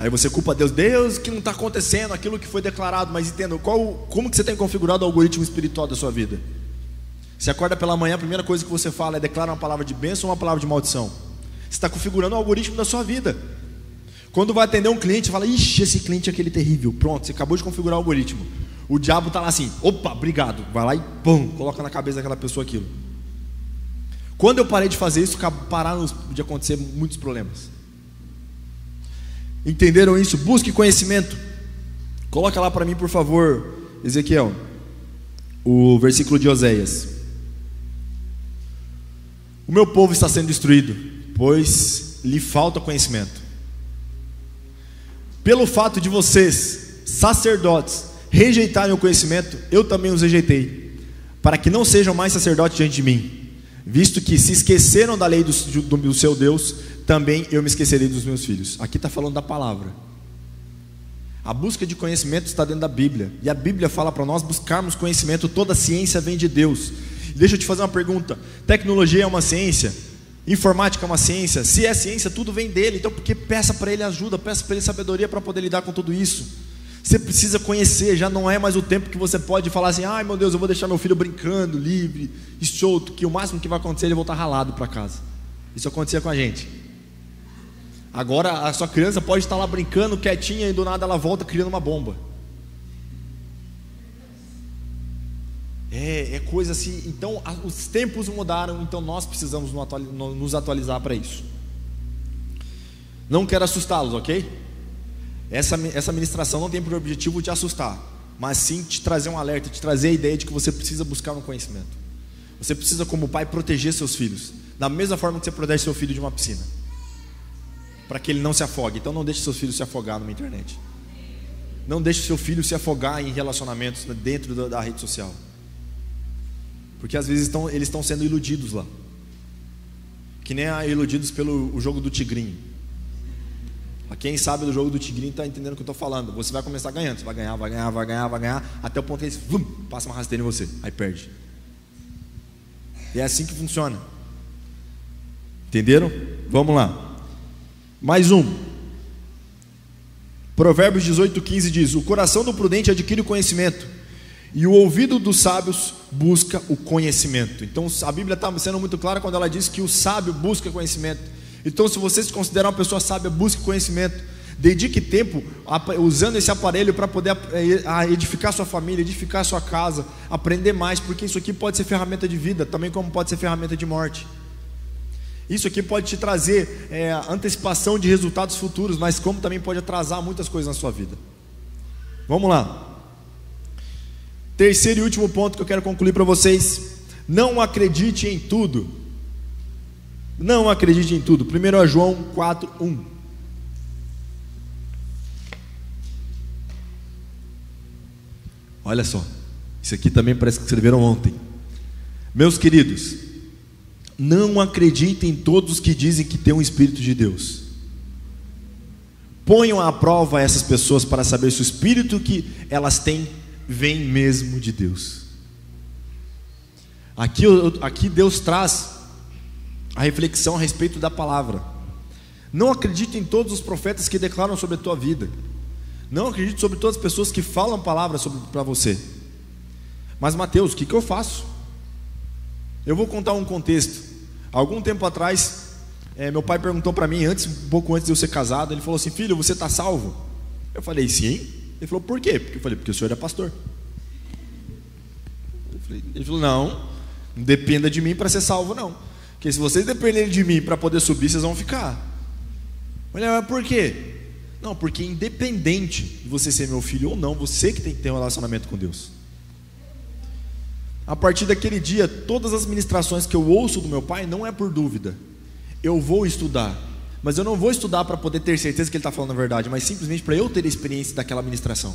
Aí você culpa Deus, Deus que não está acontecendo aquilo que foi declarado. Mas entenda, como que você tem configurado o algoritmo espiritual da sua vida? Você acorda pela manhã, a primeira coisa que você fala é declarar uma palavra de bênção ou uma palavra de maldição. Você está configurando o algoritmo da sua vida. Quando vai atender um cliente, você fala, ixi, esse cliente é aquele terrível. Pronto, você acabou de configurar o algoritmo. O diabo está lá assim, opa, obrigado. Vai lá e pum, coloca na cabeça daquela pessoa aquilo. Quando eu parei de fazer isso, pararam de acontecer muitos problemas. Entenderam isso? Busque conhecimento. Coloca lá para mim, por favor, Ezequiel, o versículo de Oséias. O meu povo está sendo destruído, pois lhe falta conhecimento. Pelo fato de vocês, sacerdotes, rejeitarem o conhecimento, eu também os rejeitei, para que não sejam mais sacerdotes diante de mim. Visto que se esqueceram da lei do seu Deus, também eu me esquecerei dos meus filhos. Aqui está falando da palavra. A busca de conhecimento está dentro da Bíblia. E a Bíblia fala para nós buscarmos conhecimento. Toda ciência vem de Deus. Deixa eu te fazer uma pergunta. Tecnologia é uma ciência? Informática é uma ciência? Se é ciência, tudo vem dele. Então, porque peça para ele ajuda, peça para ele sabedoria para poder lidar com tudo isso. Você precisa conhecer, já não é mais o tempo que você pode falar assim, ai meu Deus, eu vou deixar meu filho brincando, livre e solto, que o máximo que vai acontecer é ele voltar ralado para casa. Isso acontecia com a gente. Agora a sua criança pode estar lá brincando, quietinha, e do nada ela volta criando uma bomba. É coisa assim. Então os tempos mudaram, então nós precisamos nos atualizar para isso. Não quero assustá-los, ok? Essa ministração não tem por objetivo te assustar, mas sim te trazer um alerta, te trazer a ideia de que você precisa buscar um conhecimento. Você precisa, como pai, proteger seus filhos, da mesma forma que você protege seu filho de uma piscina, para que ele não se afogue. Então não deixe seus filhos se afogar numa internet. Não deixe seu filho se afogar em relacionamentos dentro da rede social, porque às vezes eles estão sendo iludidos lá, que nem iludidos pelo jogo do tigrinho. Quem sabe do jogo do tigrinho está entendendo o que eu estou falando. Você vai começar ganhando, você vai ganhar, até o ponto que eles passa uma rasteira em você, aí perde. E é assim que funciona. Entenderam? Vamos lá. Mais um. Provérbios 18:15 diz: o coração do prudente adquire o conhecimento, e o ouvido dos sábios busca o conhecimento. Então a Bíblia está sendo muito clara quando ela diz que o sábio busca conhecimento. Então, se você se considerar uma pessoa sábia, busque conhecimento. Dedique tempo usando esse aparelho para poder edificar sua família, edificar sua casa, aprender mais, porque isso aqui pode ser ferramenta de vida, também como pode ser ferramenta de morte. Isso aqui pode te trazer antecipação de resultados futuros, mas como também pode atrasar muitas coisas na sua vida. Vamos lá. Terceiro e último ponto que eu quero concluir para vocês: não acredite em tudo. Não acredite em tudo. 1 João 4:1. Olha só, isso aqui também parece que escreveram ontem. Meus queridos, não acreditem em todos os que dizem que têm um Espírito de Deus. Ponham à prova essas pessoas para saber se o Espírito que elas têm vem mesmo de Deus. Aqui Deus traz a reflexão a respeito da palavra. Não acredite em todos os profetas que declaram sobre a tua vida. Não acredite sobre todas as pessoas que falam palavras para você. Mas Mateus, o que eu faço? Eu vou contar um contexto. Algum tempo atrás, meu pai perguntou para mim, um pouco antes de eu ser casado, ele falou assim: filho, você está salvo? Eu falei, sim. Ele falou, por quê? Eu falei, porque o senhor é pastor. Ele falou, não dependa de mim para ser salvo, não. Porque se vocês dependerem de mim para poder subir, vocês vão ficar. Eu falei, mas por quê? Não, porque independente de você ser meu filho ou não, você que tem que ter um relacionamento com Deus. A partir daquele dia, todas as ministrações que eu ouço do meu pai, não é por dúvida. Eu vou estudar, mas eu não vou estudar para poder ter certeza que ele está falando a verdade, mas simplesmente para eu ter a experiência daquela ministração.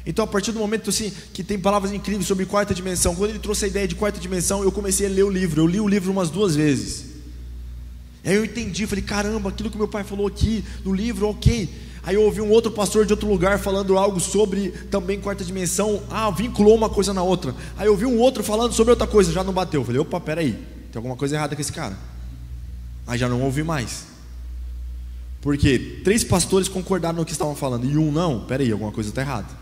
Então, a partir do momento assim, que tem palavras incríveis sobre quarta dimensão, quando ele trouxe a ideia de quarta dimensão, eu comecei a ler o livro. Eu li o livro umas 2 vezes. Aí eu entendi, falei, caramba, aquilo que meu pai falou aqui no livro, ok. Aí eu ouvi um outro pastor de outro lugar falando algo sobre também quarta dimensão. Vinculou uma coisa na outra. Aí eu ouvi um outro falando sobre outra coisa, já não bateu. Eu falei, opa, peraí, tem alguma coisa errada com esse cara. Aí já não ouvi mais. Porque 3 pastores concordaram no que estavam falando e um não, peraí, alguma coisa está errada.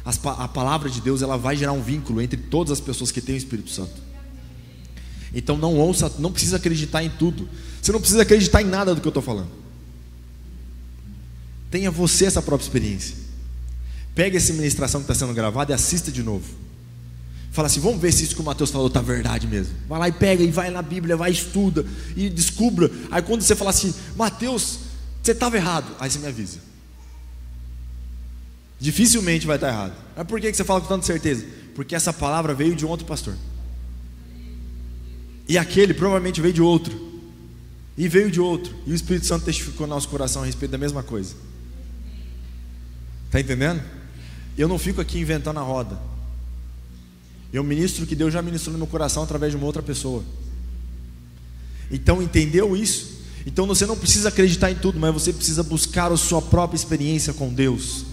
A palavra de Deus, ela vai gerar um vínculo entre todas as pessoas que têm o Espírito Santo. Então não ouça, não precisa acreditar em tudo. Você não precisa acreditar em nada do que eu estou falando. Tenha você essa própria experiência. Pega essa ministração que está sendo gravada e assista de novo. Fala assim, vamos ver se isso que o Mateus falou está verdade mesmo. Vai lá e pega, e vai na Bíblia, vai e estuda, e descubra. Aí quando você fala assim, Mateus, você estava errado, aí você me avisa. Dificilmente vai estar errado. Mas por que você fala com tanta certeza? Porque essa palavra veio de um outro pastor. E aquele provavelmente veio de outro. E veio de outro. E o Espírito Santo testificou no nosso coração a respeito da mesma coisa. Está entendendo? Eu não fico aqui inventando a roda. Eu ministro o que Deus já ministrou no meu coração através de uma outra pessoa. Então entendeu isso? Então você não precisa acreditar em tudo, mas você precisa buscar a sua própria experiência com Deus.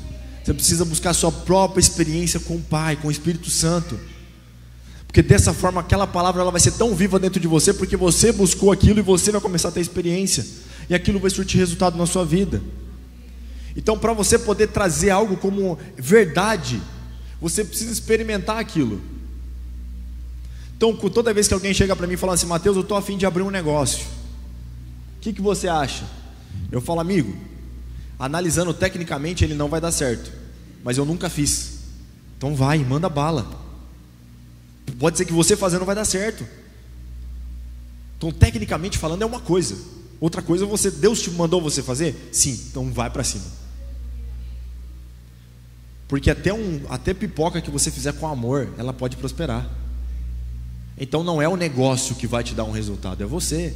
Você precisa buscar a sua própria experiência com o Pai, com o Espírito Santo. Porque dessa forma aquela palavra ela vai ser tão viva dentro de você, porque você buscou aquilo e você vai começar a ter experiência. E aquilo vai surtir resultado na sua vida. Então, para você poder trazer algo como verdade, você precisa experimentar aquilo. Então, toda vez que alguém chega para mim e fala assim, Mateus, eu estou a fim de abrir um negócio, o que você acha? Eu falo, amigo, analisando tecnicamente ele não vai dar certo, mas eu nunca fiz. Então vai, manda bala. Pode ser que você fazendo não vai dar certo. Então tecnicamente falando é uma coisa. Outra coisa, Deus te mandou você fazer? Sim, então vai para cima. Porque até pipoca que você fizer com amor, ela pode prosperar. Então não é o negócio que vai te dar um resultado, é você.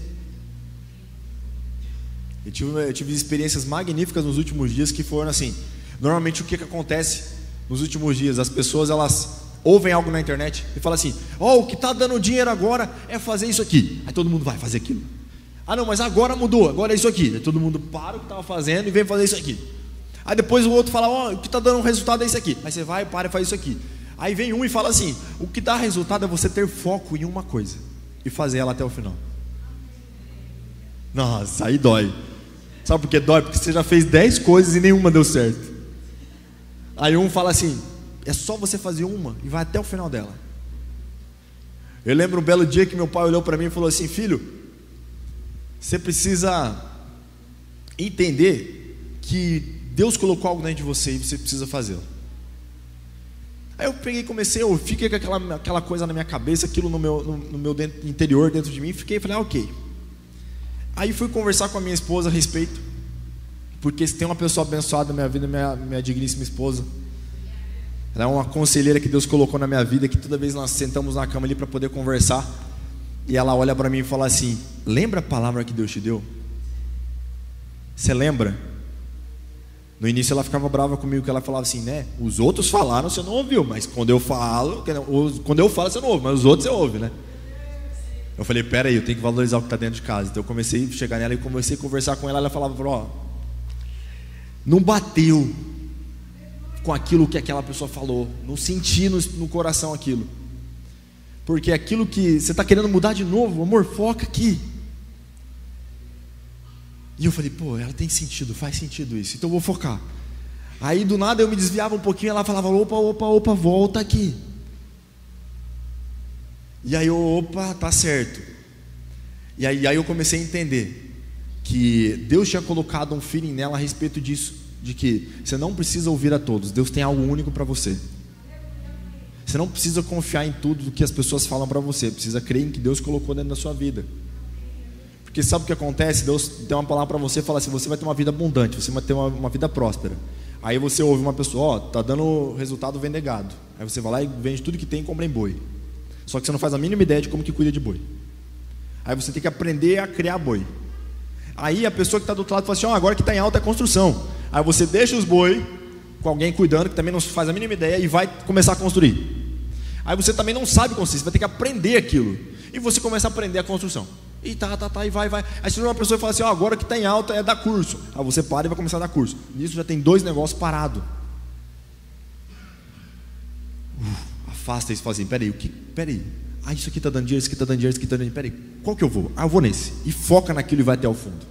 Eu tive experiências magníficas nos últimos dias que foram assim. Normalmente o que acontece nos últimos dias? As pessoas elas ouvem algo na internet e falam assim, o que está dando dinheiro agora é fazer isso aqui. Aí todo mundo vai fazer aquilo. Não, mas agora mudou, agora é isso aqui. Aí todo mundo para o que estava fazendo e vem fazer isso aqui. Aí depois o outro fala, o que está dando resultado é isso aqui. Aí você vai, para e faz isso aqui. Aí vem um e fala assim, o que dá resultado é você ter foco em uma coisa e fazer ela até o final. Nossa, aí dói. Sabe por que dói? Porque você já fez 10 coisas e nenhuma deu certo. Aí um fala assim, é só você fazer uma e vai até o final dela. Eu lembro um belo dia que meu pai olhou para mim e falou assim, filho, você precisa entender que Deus colocou algo dentro de você e você precisa fazê-lo. Aí eu peguei e comecei, eu fiquei com aquela coisa na minha cabeça, aquilo no meu interior, dentro de mim, falei, ok. Aí fui conversar com a minha esposa a respeito, porque se tem uma pessoa abençoada na minha vida, minha digníssima esposa. Ela é uma conselheira que Deus colocou na minha vida, que toda vez nós sentamos na cama ali para poder conversar, e ela olha para mim e fala assim, lembra a palavra que Deus te deu? Você lembra? No início ela ficava brava comigo, que ela falava assim, né? Os outros falaram, você não ouviu, mas quando eu falo você não ouve, mas os outros você ouve, né? Eu falei, peraí, eu tenho que valorizar o que está dentro de casa. Então eu comecei a chegar nela e comecei a conversar com ela. Ela falava, não bateu com aquilo que aquela pessoa falou, não senti no coração aquilo, porque aquilo que você está querendo mudar de novo, amor, foca aqui. E eu falei, ela tem sentido, faz sentido isso, então eu vou focar. Aí do nada eu me desviava um pouquinho, ela falava, opa, volta aqui. E aí opa, tá certo. E aí eu comecei a entender que Deus tinha colocado um feeling nela a respeito disso, de que você não precisa ouvir a todos, Deus tem algo único para você. Você não precisa confiar em tudo do que as pessoas falam para você, precisa crer em que Deus colocou dentro da sua vida. Porque sabe o que acontece? Deus tem uma palavra para você e fala assim: você vai ter uma vida abundante, você vai ter uma vida próspera. Aí você ouve uma pessoa: tá dando resultado vender gado. Aí você vai lá e vende tudo que tem e compra em boi. Só que você não faz a mínima ideia de como que cuida de boi. Aí você tem que aprender a criar boi. Aí a pessoa que está do outro lado fala assim: agora que está em alta é construção. Aí você deixa os boi com alguém cuidando, que também não faz a mínima ideia, e vai começar a construir. Aí você também não sabe construir, você vai ter que aprender aquilo. E você começa a aprender a construção. E e vai. Aí você uma pessoa e fala assim: agora que está em alta é dar curso. Aí você para e vai começar a dar curso. Nisso já tem 2 negócios parados. Afasta isso e fala assim: peraí. Isso aqui está dando dinheiro, isso aqui está dando dinheiro, isso aqui está dando dinheiro. Peraí, qual que eu vou? Eu vou nesse. E foca naquilo e vai até o fundo.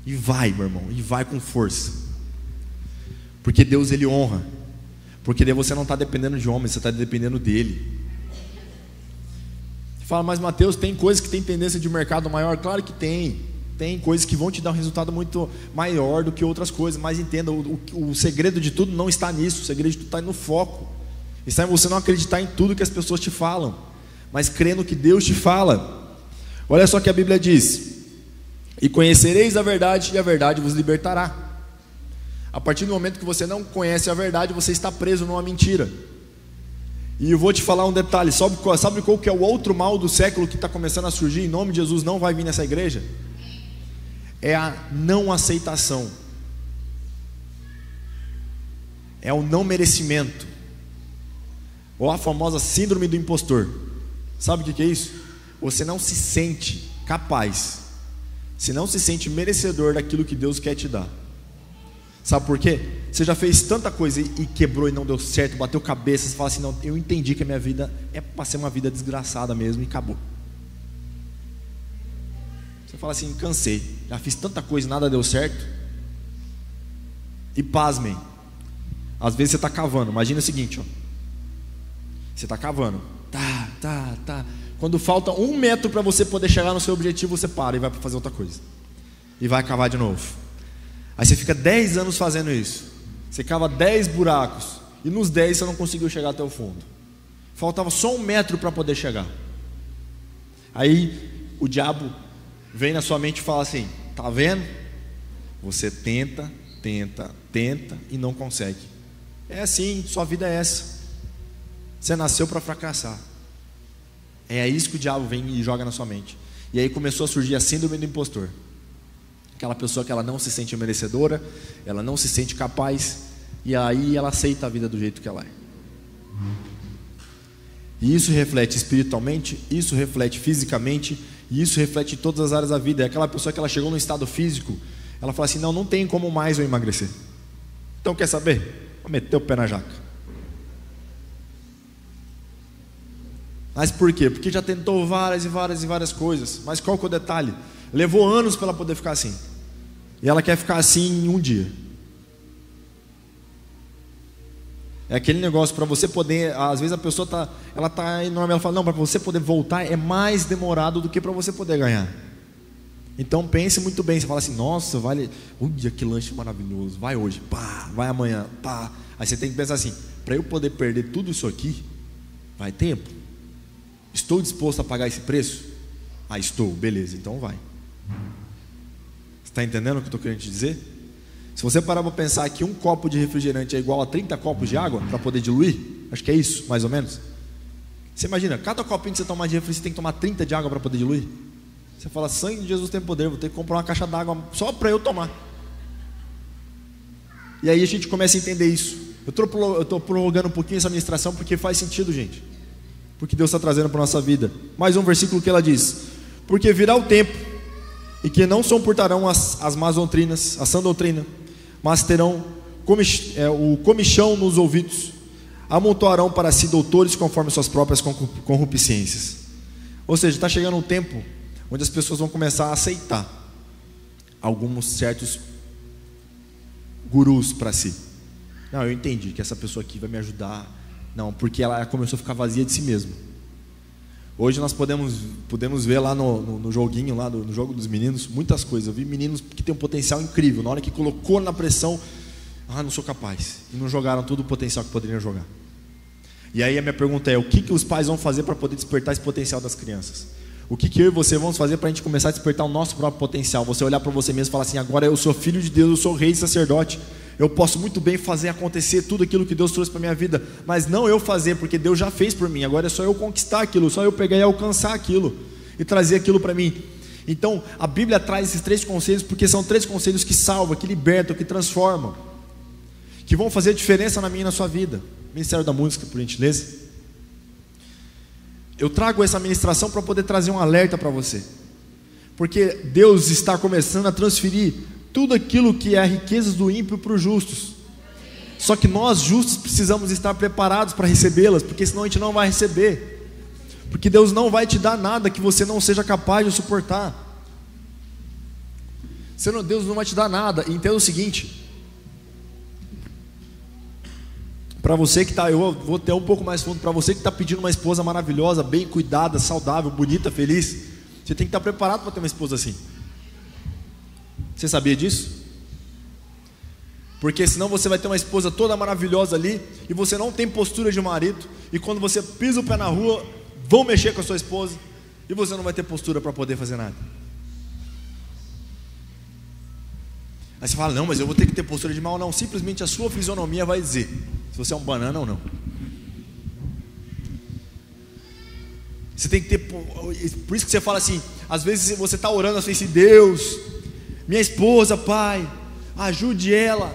E vai, meu irmão, e vai com força. Porque Deus, Ele honra. Porque daí você não está dependendo de homens, você está dependendo dEle. Você fala: mas Mateus, tem coisas que tem tendência de mercado maior? Claro que tem. Tem coisas que vão te dar um resultado muito maior do que outras coisas. Mas entenda, o segredo de tudo não está nisso. O segredo de tudo está no foco. Está em você não acreditar em tudo que as pessoas te falam, mas crer no que Deus te fala. Olha só o que a Bíblia diz: e conhecereis a verdade, e a verdade vos libertará. A partir do momento que você não conhece a verdade, você está preso numa mentira. E eu vou te falar um detalhe: sabe qual que é o outro mal do século que está começando a surgir? Em nome de Jesus, não vai vir nessa igreja. É a não aceitação, é o não merecimento, ou a famosa síndrome do impostor. Sabe o que é isso? Você não se sente capaz, você não se sente merecedor daquilo que Deus quer te dar. Sabe por quê? Você já fez tanta coisa e quebrou e não deu certo, bateu cabeça, você fala assim: não, eu entendi que a minha vida é para ser uma vida desgraçada mesmo, e acabou. Você fala assim: cansei, já fiz tanta coisa e nada deu certo. E pasmem, às vezes você está cavando. Imagina o seguinte, você está cavando, tá. Quando falta 1 metro para você poder chegar no seu objetivo, você para e vai para fazer outra coisa, e vai cavar de novo. Aí você fica 10 anos fazendo isso. Você cava 10 buracos, e nos 10 você não conseguiu chegar até o fundo. Faltava só 1 metro para poder chegar. Aí o diabo vem na sua mente e fala assim: tá vendo? Você tenta e não consegue. É assim, sua vida é essa. Você nasceu para fracassar. É isso que o diabo vem e joga na sua mente. E aí começou a surgir a síndrome do impostor. Aquela pessoa que ela não se sente merecedora, ela não se sente capaz, e aí ela aceita a vida do jeito que ela é. E isso reflete espiritualmente, isso reflete fisicamente, e isso reflete em todas as áreas da vida. É aquela pessoa que ela chegou no estado físico, ela fala assim: não tem como mais eu emagrecer. Então quer saber? Vou meter o pé na jaca. Mas por quê? Porque já tentou várias coisas. Mas qual que é o detalhe? Levou anos para ela poder ficar assim, e ela quer ficar assim em um dia. É aquele negócio, para você poder, às vezes a pessoa está enorme, ela fala: não, para você poder voltar é mais demorado do que para você poder ganhar. Então pense muito bem. Você fala assim: nossa, vale, que lanche maravilhoso, vai hoje, pá, vai amanhã, pá. Aí você tem que pensar assim: para eu poder perder tudo isso aqui, vai tempo. Estou disposto a pagar esse preço? Estou, beleza, então vai. Você está entendendo o que eu estou querendo te dizer? Se você parar para pensar que 1 copo de refrigerante é igual a 30 copos de água para poder diluir, acho que é isso, mais ou menos. Você imagina, cada copinho que você tomar de refri, você tem que tomar 30 de água para poder diluir. Você fala: sangue de Jesus tem poder, vou ter que comprar uma caixa d'água só para eu tomar. E aí a gente começa a entender isso. Eu estou prolongando um pouquinho essa ministração porque faz sentido, gente. Porque Deus está trazendo para a nossa vida. Mais um versículo que ela diz: porque virá o tempo e que não suportarão as más doutrinas, a sã doutrina, mas terão o comichão nos ouvidos, amontoarão para si doutores conforme suas próprias concupiscências. Ou seja, está chegando um tempo onde as pessoas vão começar a aceitar alguns certos gurus para si. Não, eu entendi que essa pessoa aqui vai me ajudar. Não, porque ela começou a ficar vazia de si mesma. Hoje nós podemos ver lá no joguinho, lá no jogo dos meninos, muitas coisas. Eu vi meninos que têm um potencial incrível. Na hora que colocou na pressão, não sou capaz. E não jogaram todo o potencial que poderiam jogar. E aí a minha pergunta é, o que os pais vão fazer para poder despertar esse potencial das crianças? O que eu e você vamos fazer para a gente começar a despertar o nosso próprio potencial? Você olhar para você mesmo e falar assim, agora eu sou filho de Deus, eu sou rei e sacerdote. Eu posso muito bem fazer acontecer tudo aquilo que Deus trouxe para a minha vida, mas não eu fazer, porque Deus já fez por mim. Agora é só eu conquistar aquilo, só eu pegar e alcançar aquilo e trazer aquilo para mim. Então a Bíblia traz esses 3 conselhos, porque são 3 conselhos que salvam, que libertam, que transformam, que vão fazer diferença na minha e na sua vida. Ministério da Música, por gentileza. Eu trago essa ministração para poder trazer um alerta para você, porque Deus está começando a transferir tudo aquilo que é a riqueza do ímpio para os justos. Só que nós justos precisamos estar preparados para recebê-las, porque senão a gente não vai receber. Porque Deus não vai te dar nada que você não seja capaz de suportar. Deus não vai te dar nada. E entenda o seguinte, para você que está, eu vou ter um pouco mais fundo, para você que está pedindo uma esposa maravilhosa, bem cuidada, saudável, bonita, feliz, você tem que estar preparado para ter uma esposa assim. Você sabia disso? Porque senão você vai ter uma esposa toda maravilhosa ali, e você não tem postura de marido, e quando você pisa o pé na rua, vão mexer com a sua esposa, e você não vai ter postura para poder fazer nada. Aí você fala, não, mas eu vou ter que ter postura de mal. Não, simplesmente a sua fisionomia vai dizer se você é um banana ou não. Você tem que ter, por isso que você fala assim, às vezes você está orando assim, Deus, minha esposa, Pai, ajude ela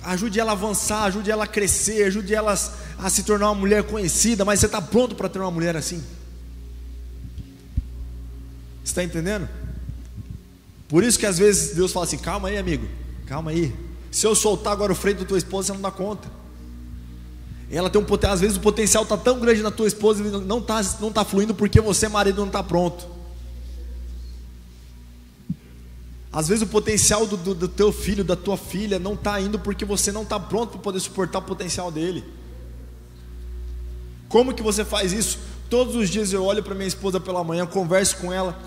a avançar, ajude ela a crescer, ajude ela a se tornar uma mulher conhecida. Mas você está pronto para ter uma mulher assim? Você está entendendo? Por isso que às vezes Deus fala assim, calma aí amigo, calma aí, se eu soltar agora o freio da tua esposa, você não dá conta. Ela tem às vezes o potencial está tão grande na tua esposa e não está fluindo porque você, marido, não está pronto. Às vezes o potencial do teu filho, da tua filha não está indo porque você não está pronto para poder suportar o potencial dele. Como que você faz isso? Todos os dias eu olho para minha esposa pela manhã, converso com ela,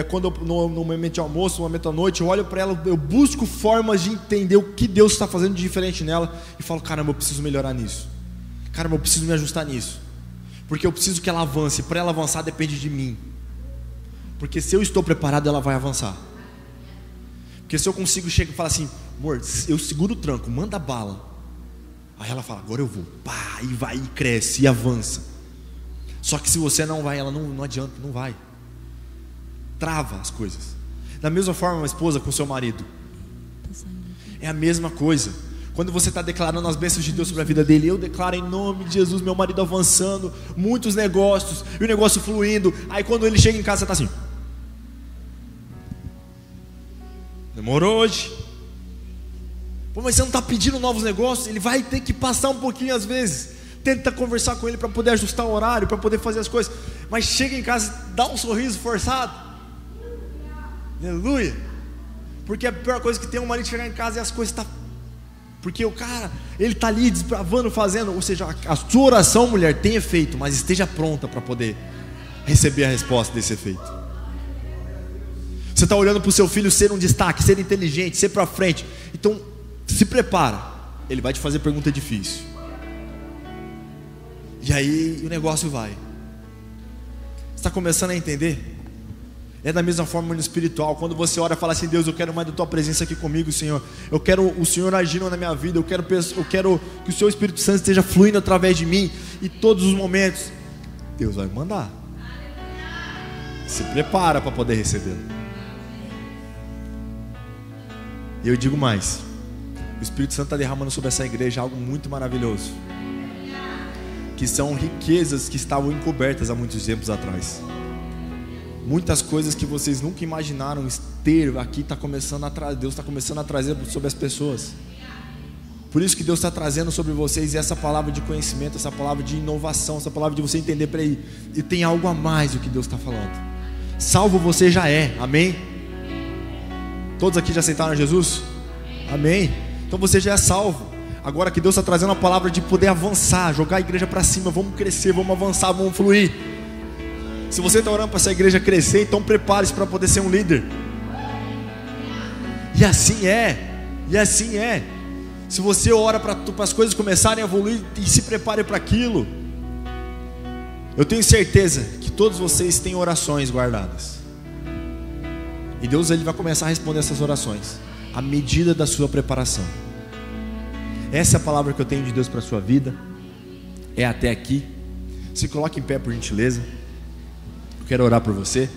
quando no momento de almoço, no momento à noite, eu olho para ela, eu busco formas de entender o que Deus está fazendo de diferente nela, e falo, caramba, eu preciso melhorar nisso, caramba, eu preciso me ajustar nisso, porque eu preciso que ela avance. Para ela avançar depende de mim, porque se eu estou preparado, ela vai avançar. Porque se eu consigo chegar e falar assim, amor, eu seguro o tranco, manda bala, aí ela fala, agora eu vou, pá, e vai, e cresce, e avança. Só que se você não vai, ela não adianta, não vai. Trava as coisas. Da mesma forma, uma esposa com seu marido, é a mesma coisa. Quando você está declarando as bênçãos de Deus sobre a vida dele, eu declaro em nome de Jesus, meu marido avançando, muitos negócios, e o negócio fluindo. Aí quando ele chega em casa, você está assim, demorou hoje. Pô, mas você não está pedindo novos negócios? Ele vai ter que passar um pouquinho às vezes. Tenta conversar com ele para poder ajustar o horário, para poder fazer as coisas, mas chega em casa, dá um sorriso forçado. Aleluia. Porque a pior coisa que tem é um marido chegar em casa e as coisas estão, porque o cara, ele está ali desbravando, fazendo. Ou seja, a sua oração, mulher, tem efeito, mas esteja pronta para poder receber a resposta desse efeito. Você está olhando para o seu filho ser um destaque, ser inteligente, ser para frente, então se prepara, ele vai te fazer pergunta difícil. E aí o negócio vai. Você está começando a entender? É da mesma forma no espiritual. Quando você ora e fala assim, Deus, eu quero mais da tua presença aqui comigo, Senhor. Eu quero o Senhor agindo na minha vida. Eu quero que o seu Espírito Santo esteja fluindo através de mim. E todos os momentos Deus vai mandar. Se prepara para poder recebê-lo. E eu digo mais, o Espírito Santo está derramando sobre essa igreja algo muito maravilhoso, que são riquezas que estavam encobertas há muitos tempos atrás. Muitas coisas que vocês nunca imaginaram ter aqui, Deus está começando a trazer sobre as pessoas. Por isso que Deus está trazendo sobre vocês essa palavra de conhecimento, essa palavra de inovação, essa palavra de você entender, peraí, e tem algo a mais do que Deus está falando. Salvo você já é, amém? Todos aqui já aceitaram Jesus? Amém? Então você já é salvo. Agora que Deus está trazendo a palavra de poder avançar, jogar a igreja para cima, vamos crescer, vamos avançar, vamos fluir. Se você está orando para essa igreja crescer, então prepare-se para poder ser um líder. E assim é. Se você ora para as coisas começarem a evoluir, e se prepare para aquilo, eu tenho certeza que todos vocês têm orações guardadas, e Deus ele vai começar a responder essas orações à medida da sua preparação. Essa é a palavra que eu tenho de Deus para a sua vida. É até aqui. Se coloque em pé, por gentileza. Eu quero orar por você.